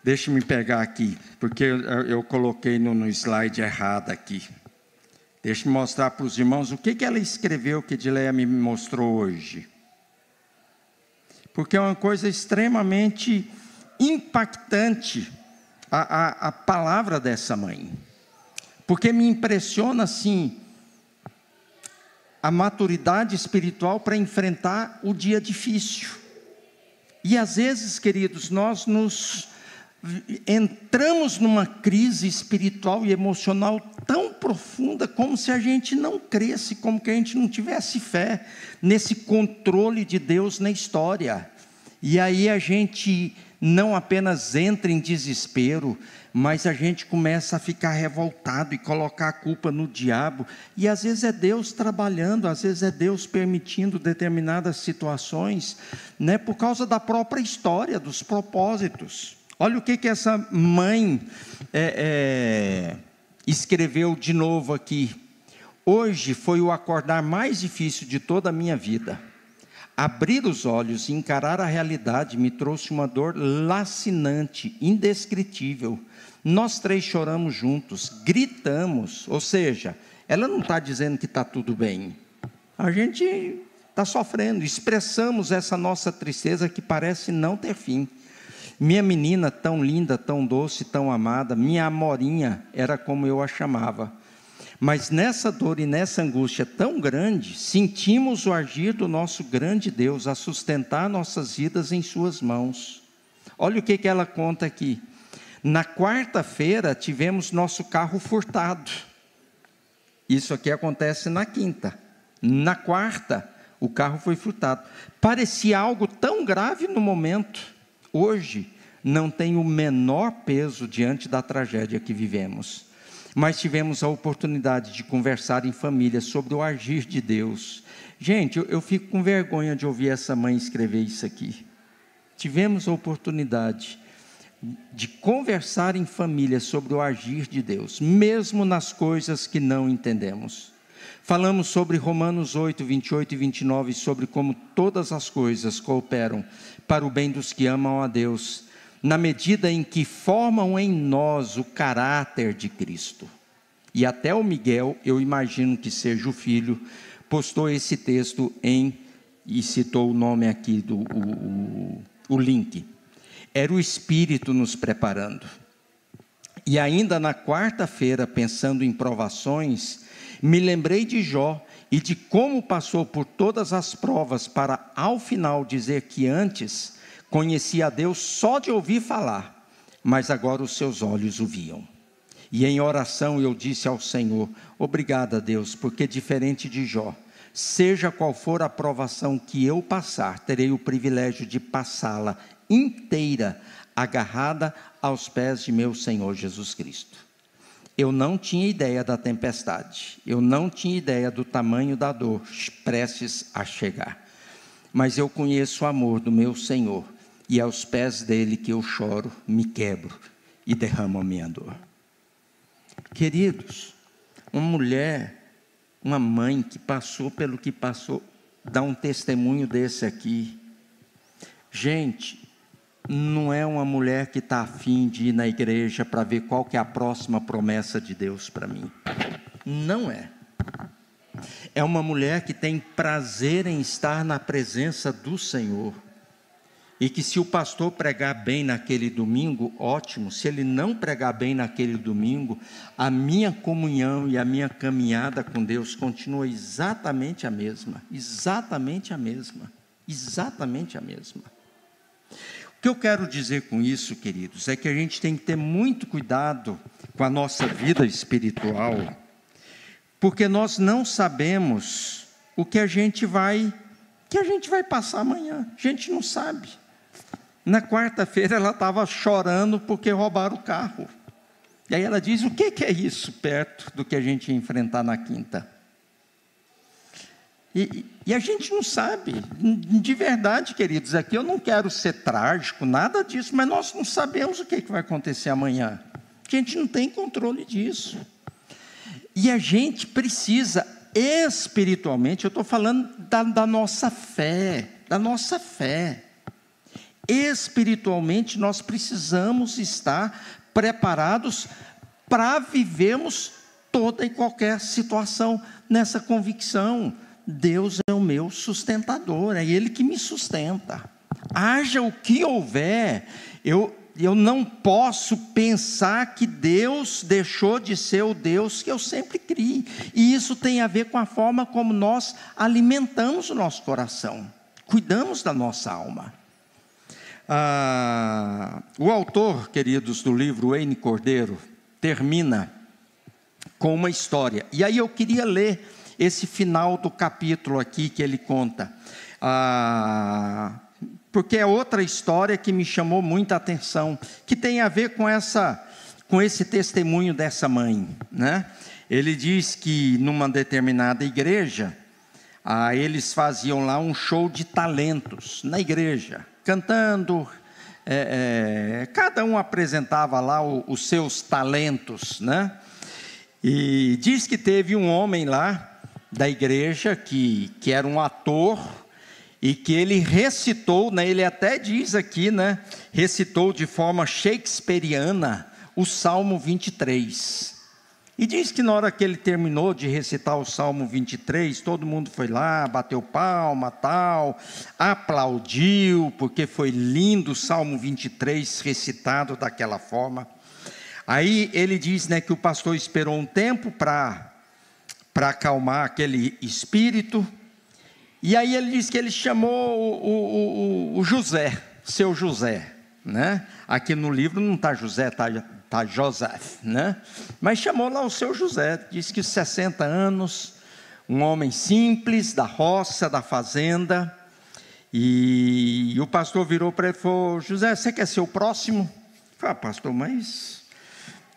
A: Deixa-me pegar aqui, porque eu coloquei no slide errado aqui. Deixa-me mostrar para os irmãos o que ela escreveu, que Edileia me mostrou hoje. Porque é uma coisa extremamente impactante a palavra dessa mãe. Porque me impressiona, assim, a maturidade espiritual para enfrentar o dia difícil. E às vezes, queridos, nós entramos numa crise espiritual e emocional tão profunda, como se a gente não cresce, como que a gente não tivesse fé nesse controle de Deus na história. E aí a gente não apenas entra em desespero, mas a gente começa a ficar revoltado e colocar a culpa no diabo, e às vezes é Deus trabalhando, às vezes é Deus permitindo determinadas situações, né, por causa da própria história, dos propósitos. Olha o que essa mãe escreveu de novo aqui. Hoje foi o acordar mais difícil de toda a minha vida. Abrir os olhos e encarar a realidade me trouxe uma dor lacinante, indescritível. Nós 3 choramos juntos, gritamos, ou seja, ela não está dizendo que está tudo bem. A gente está sofrendo, expressamos essa nossa tristeza que parece não ter fim. Minha menina tão linda, tão doce, tão amada, minha amorinha, era como eu a chamava. Mas nessa dor e nessa angústia tão grande, sentimos o agir do nosso grande Deus a sustentar nossas vidas em suas mãos. Olha o que ela conta aqui. Na quarta-feira tivemos nosso carro furtado. Isso aqui acontece na quinta. Na quarta, o carro foi furtado. Parecia algo tão grave no momento. Hoje, não tem o menor peso diante da tragédia que vivemos. Mas tivemos a oportunidade de conversar em família sobre o agir de Deus. Gente, eu fico com vergonha de ouvir essa mãe escrever isso aqui. Tivemos a oportunidade de conversar em família sobre o agir de Deus, mesmo nas coisas que não entendemos. Falamos sobre Romanos 8, 28 e 29, sobre como todas as coisas cooperam para o bem dos que amam a Deus, na medida em que formam em nós o caráter de Cristo. E até o Miguel, eu imagino que seja o filho, postou esse texto e citou o nome aqui, o link. Era o Espírito nos preparando. E ainda na quarta-feira, pensando em provações, me lembrei de Jó e de como passou por todas as provas para, ao final, dizer que antes conhecia a Deus só de ouvir falar, mas agora os seus olhos o viam. E em oração eu disse ao Senhor: obrigado, Deus, porque diferente de Jó, seja qual for a provação que eu passar, terei o privilégio de passá-la inteira, agarrada aos pés de meu Senhor Jesus Cristo. Eu não tinha ideia da tempestade, eu não tinha ideia do tamanho da dor prestes a chegar, mas eu conheço o amor do meu Senhor, e aos pés dele que eu choro, me quebro e derramo a minha dor. Queridos, uma mulher, uma mãe que passou pelo que passou, dá um testemunho desse aqui. Gente, não é uma mulher que está afim de ir na igreja para ver qual que é a próxima promessa de Deus para mim. Não é. É uma mulher que tem prazer em estar na presença do Senhor. E que se o pastor pregar bem naquele domingo, ótimo. Se ele não pregar bem naquele domingo, a minha comunhão e a minha caminhada com Deus continua exatamente a mesma. Exatamente a mesma. Exatamente a mesma. O que eu quero dizer com isso, queridos, é que a gente tem que ter muito cuidado com a nossa vida espiritual, porque nós não sabemos o que a gente vai passar amanhã. A gente não sabe. Na quarta-feira ela estava chorando porque roubaram o carro. E aí ela diz: o que é isso perto do que a gente ia enfrentar na quinta? E a gente não sabe, de verdade, queridos, aqui eu não quero ser trágico, nada disso, mas nós não sabemos o que vai acontecer amanhã. A gente não tem controle disso. E a gente precisa, espiritualmente, eu estou falando da nossa fé, da nossa fé. Espiritualmente, nós precisamos estar preparados para vivermos toda e qualquer situação nessa convicção: Deus é o meu sustentador, é Ele que me sustenta. Haja o que houver, eu não posso pensar que Deus deixou de ser o Deus que eu sempre criei. E isso tem a ver com a forma como nós alimentamos o nosso coração, cuidamos da nossa alma. O autor, queridos, do livro, Wayne Cordeiro, termina com uma história. E aí eu queria ler esse final do capítulo aqui que ele conta. Porque é outra história que me chamou muita atenção, que tem a ver com esse testemunho dessa mãe, né? Ele diz que numa determinada igreja, eles faziam lá um show de talentos na igreja, cantando, cada um apresentava lá os seus talentos, né? E diz que teve um homem lá da igreja que era um ator, e que ele recitou, né, ele até diz aqui, né, recitou de forma shakespeariana o Salmo 23. E diz que na hora que ele terminou de recitar o Salmo 23, todo mundo foi lá, bateu palma, tal, aplaudiu, porque foi lindo o Salmo 23 recitado daquela forma. Aí ele diz, né, que o pastor esperou um tempo para acalmar aquele espírito. E aí ele diz que ele chamou o José, seu José, né? Aqui no livro não está José, está Joseph, né? Mas chamou lá o seu José, diz que 60 anos, um homem simples, da roça, da fazenda. E o pastor virou para ele e falou: José, você quer ser o próximo? Ele falou: pastor, mas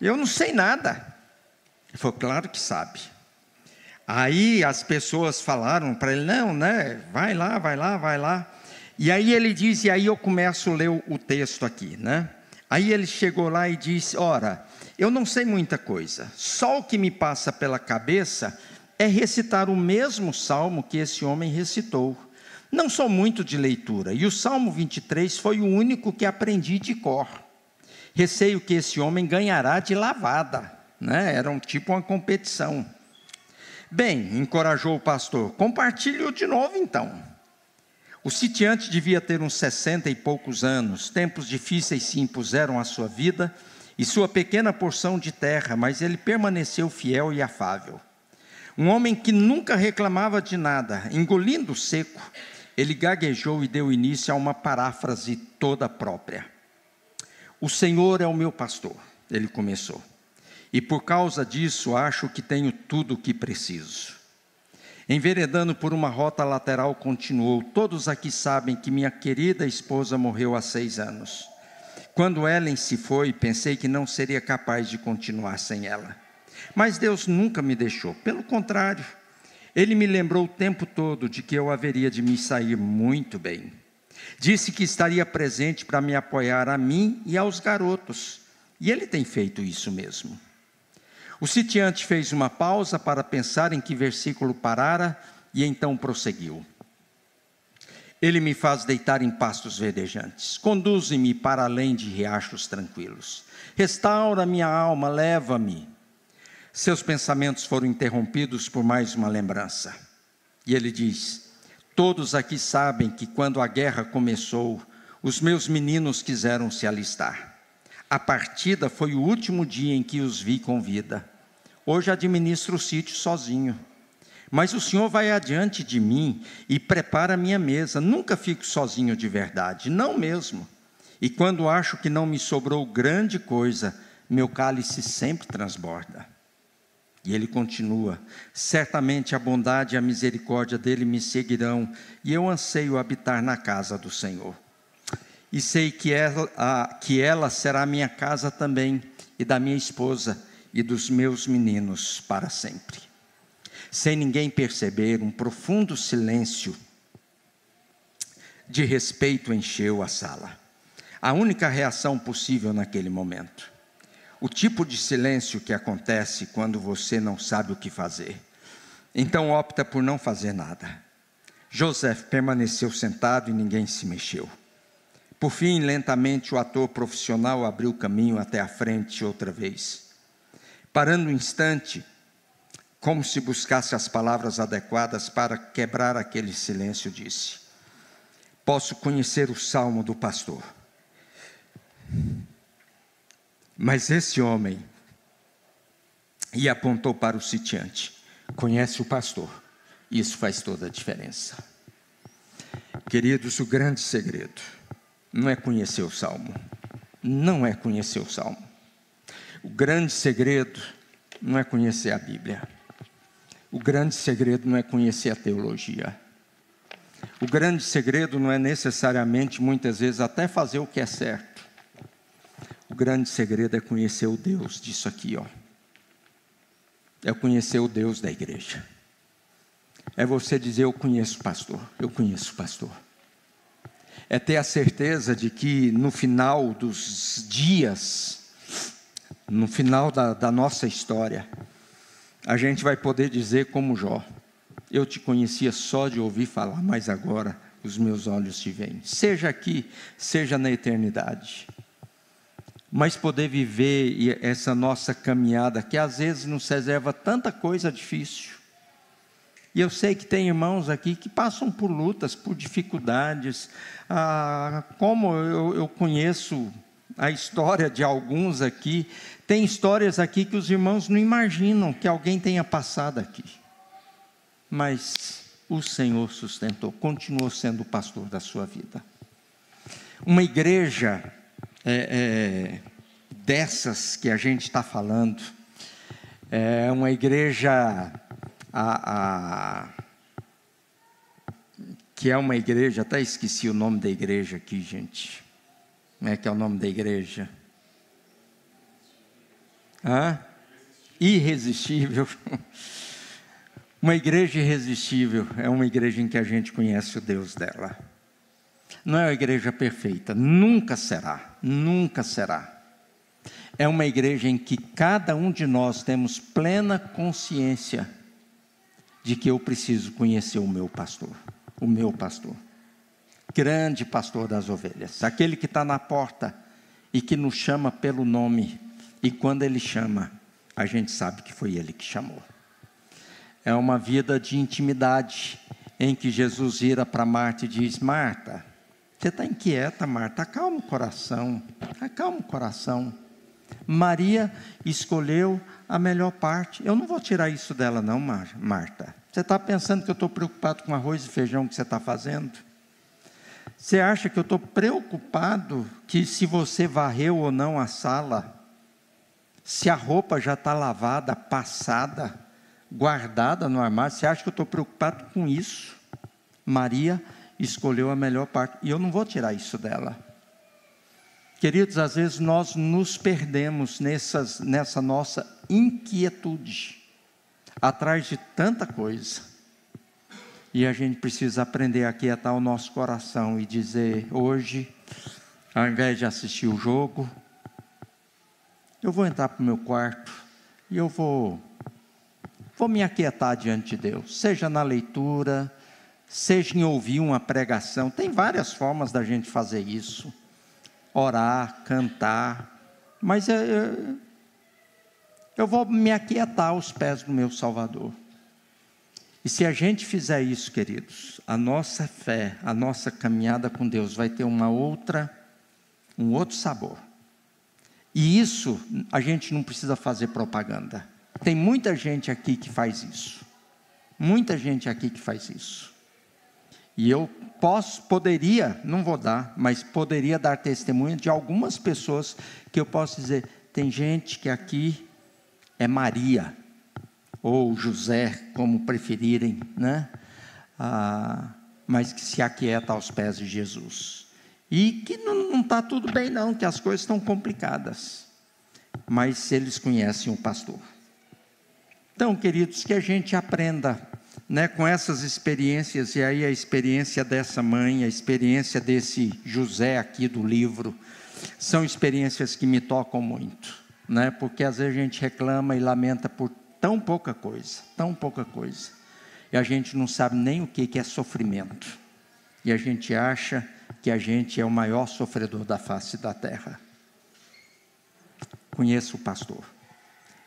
A: eu não sei nada. Ele falou: claro que sabe. Aí as pessoas falaram para ele: não, né? Vai lá, vai lá, vai lá. E aí ele diz, e aí eu começo a ler o texto aqui, né? Aí ele chegou lá e disse: ora, eu não sei muita coisa, só o que me passa pela cabeça é recitar o mesmo salmo que esse homem recitou. Não sou muito de leitura, e o Salmo 23 foi o único que aprendi de cor. Receio que esse homem ganhará de lavada, né? Era uma competição. Bem, encorajou o pastor, compartilhe-o de novo então. O sitiante devia ter uns 60 e poucos anos, tempos difíceis se impuseram à sua vida e sua pequena porção de terra, mas ele permaneceu fiel e afável. Um homem que nunca reclamava de nada, engolindo seco, ele gaguejou e deu início a uma paráfrase toda própria. O Senhor é o meu pastor, ele começou. E por causa disso acho que tenho tudo o que preciso. Enveredando por uma rota lateral, continuou: todos aqui sabem que minha querida esposa morreu há 6 anos. Quando Ellen se foi, pensei que não seria capaz de continuar sem ela. Mas Deus nunca me deixou, pelo contrário, Ele me lembrou o tempo todo de que eu haveria de me sair muito bem. Disse que estaria presente para me apoiar a mim e aos garotos, e Ele tem feito isso mesmo. O sitiante fez uma pausa para pensar em que versículo parara e então prosseguiu. Ele me faz deitar em pastos verdejantes, conduze-me para além de riachos tranquilos, restaura minha alma, leva-me. Seus pensamentos foram interrompidos por mais uma lembrança. E ele diz: todos aqui sabem que quando a guerra começou, os meus meninos quiseram se alistar. A partida foi o último dia em que os vi com vida. Hoje administro o sítio sozinho. Mas o Senhor vai adiante de mim e prepara a minha mesa. Nunca fico sozinho de verdade, não mesmo. E quando acho que não me sobrou grande coisa, meu cálice sempre transborda. E ele continua: certamente a bondade e a misericórdia dele me seguirão, e eu anseio habitar na casa do Senhor. E sei que ela será minha casa também, e da minha esposa e dos meus meninos para sempre. Sem ninguém perceber, um profundo silêncio de respeito encheu a sala. A única reação possível naquele momento. O tipo de silêncio que acontece quando você não sabe o que fazer. Então opta por não fazer nada. José permaneceu sentado e ninguém se mexeu. Por fim, lentamente, o ator profissional abriu caminho até a frente outra vez. Parando um instante, como se buscasse as palavras adequadas para quebrar aquele silêncio, disse: posso conhecer o salmo do pastor, mas esse homem, e apontou para o sitiante, conhece o pastor. Isso faz toda a diferença. Queridos, o grande segredo não é conhecer o salmo, não é conhecer o salmo. O grande segredo não é conhecer a Bíblia. O grande segredo não é conhecer a teologia. O grande segredo não é necessariamente, muitas vezes, até fazer o que é certo. O grande segredo é conhecer o Deus disso aqui, ó. É conhecer o Deus da igreja. É você dizer: eu conheço o pastor, eu conheço o pastor. É ter a certeza de que no final dos dias, no final da nossa história, a gente vai poder dizer como Jó: eu te conhecia só de ouvir falar, mas agora os meus olhos te veem. Seja aqui, seja na eternidade. Mas poder viver essa nossa caminhada, que às vezes nos reserva tanta coisa difícil. E eu sei que tem irmãos aqui que passam por lutas, por dificuldades. Como eu conheço a história de alguns aqui, tem histórias aqui que os irmãos não imaginam que alguém tenha passado aqui. Mas o Senhor sustentou, continuou sendo o pastor da sua vida. Uma igreja dessas que a gente está falando, é uma igreja que é uma igreja, até esqueci o nome da igreja aqui, gente. Como é que é o nome da igreja? Irresistível. Uma igreja irresistível é uma igreja em que a gente conhece o Deus dela. Não é uma igreja perfeita, nunca será, nunca será. É uma igreja em que cada um de nós temos plena consciência de que eu preciso conhecer o meu pastor, grande pastor das ovelhas, aquele que está na porta e que nos chama pelo nome, e quando ele chama, a gente sabe que foi ele que chamou. É uma vida de intimidade, em que Jesus vira para Marta e diz: Marta, você está inquieta, Marta, acalma o coração, Maria escolheu a melhor parte. Eu não vou tirar isso dela não, Marta. Você está pensando que eu estou preocupado com arroz e feijão que você está fazendo? Você acha que eu estou preocupado que se você varreu ou não a sala, se a roupa já está lavada, passada, guardada no armário? Você acha que eu estou preocupado com isso? Maria escolheu a melhor parte, e eu não vou tirar isso dela. Queridos, às vezes nós nos perdemos nessa nossa inquietude, atrás de tanta coisa, e a gente precisa aprender a aquietar o nosso coração e dizer: hoje, ao invés de assistir o jogo, eu vou entrar para o meu quarto, e eu vou me aquietar diante de Deus, seja na leitura, seja em ouvir uma pregação. Tem várias formas da gente fazer isso. Orar, cantar, mas eu vou me aquietar aos pés do meu Salvador. E se a gente fizer isso, queridos, a nossa fé, a nossa caminhada com Deus vai ter um outro sabor. E isso a gente não precisa fazer propaganda. Tem muita gente aqui que faz isso. Muita gente aqui que faz isso. E eu poderia, não vou dar, mas poderia dar testemunho de algumas pessoas que eu posso dizer: tem gente que aqui é Maria, ou José, como preferirem, né? Mas que se aquieta aos pés de Jesus. E que não está tudo bem não, que as coisas estão complicadas. Mas eles conhecem o pastor. Então, queridos, que a gente aprenda, né, com essas experiências, e aí a experiência dessa mãe, a experiência desse José aqui do livro, são experiências que me tocam muito, né, porque às vezes a gente reclama e lamenta por tão pouca coisa, e a gente não sabe nem o que é sofrimento, e a gente acha que a gente é o maior sofredor da face da terra. Conheça o pastor,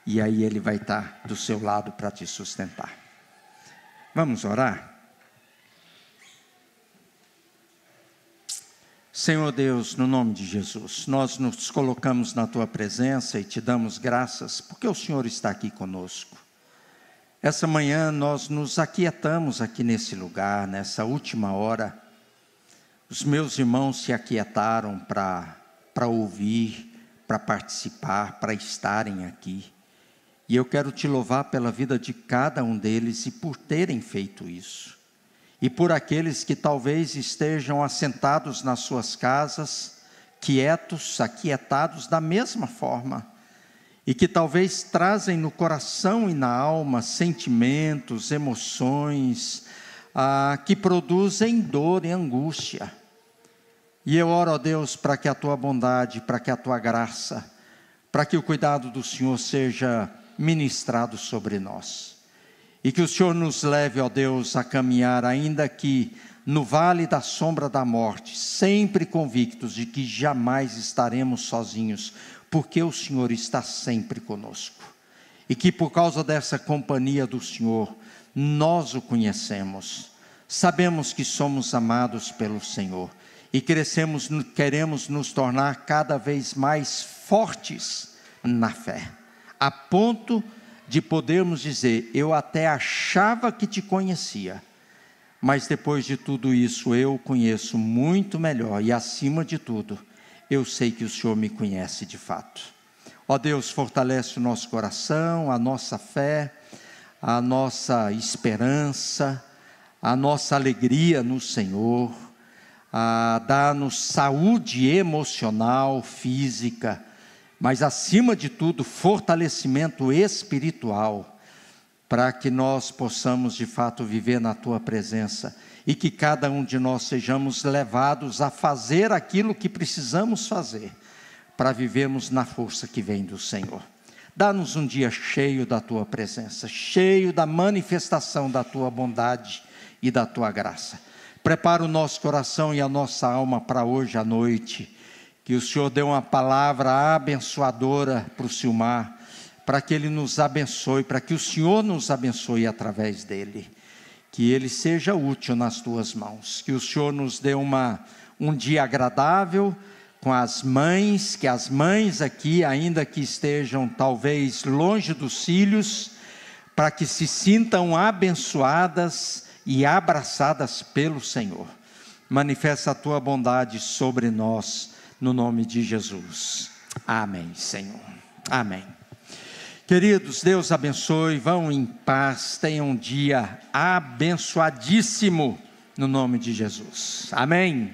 A: e aí ele vai estar do seu lado para te sustentar. Vamos orar? Senhor Deus, no nome de Jesus, nós nos colocamos na Tua presença e Te damos graças, porque o Senhor está aqui conosco. Essa manhã nós nos aquietamos aqui nesse lugar, nessa última hora. Os meus irmãos se aquietaram para ouvir, para participar, para estarem aqui. E eu quero Te louvar pela vida de cada um deles e por terem feito isso. E por aqueles que talvez estejam assentados nas suas casas, quietos, aquietados da mesma forma, e que talvez trazem no coração e na alma sentimentos, emoções, que produzem dor e angústia. E eu oro a Deus para que a Tua bondade, para que a Tua graça, para que o cuidado do Senhor seja ministrado sobre nós. E que o Senhor nos leve, ó Deus, a caminhar, ainda que no vale da sombra da morte, sempre convictos de que jamais estaremos sozinhos, porque o Senhor está sempre conosco. E que por causa dessa companhia do Senhor, nós o conhecemos, sabemos que somos amados pelo Senhor, e queremos nos tornar cada vez mais fortes na fé, a ponto de podermos dizer: eu até achava que te conhecia, mas depois de tudo isso eu o conheço muito melhor, e acima de tudo, eu sei que o Senhor me conhece de fato. Ó Deus, fortalece o nosso coração, a nossa fé, a nossa esperança, a nossa alegria no Senhor, dá-nos saúde emocional, física, mas acima de tudo, fortalecimento espiritual, para que nós possamos de fato viver na Tua presença, e que cada um de nós sejamos levados a fazer aquilo que precisamos fazer, para vivermos na força que vem do Senhor. Dá-nos um dia cheio da Tua presença, cheio da manifestação da Tua bondade e da Tua graça. Prepara o nosso coração e a nossa alma para hoje à noite, que o Senhor dê uma palavra abençoadora para o Silmar, para que ele nos abençoe, para que o Senhor nos abençoe através dele, que ele seja útil nas Tuas mãos, que o Senhor nos dê um dia agradável com as mães, que as mães aqui, ainda que estejam talvez longe dos filhos, para que se sintam abençoadas e abraçadas pelo Senhor. Manifesta a Tua bondade sobre nós, no nome de Jesus. Amém, Senhor. Amém. Queridos, Deus abençoe, vão em paz, tenham um dia abençoadíssimo, no nome de Jesus. Amém.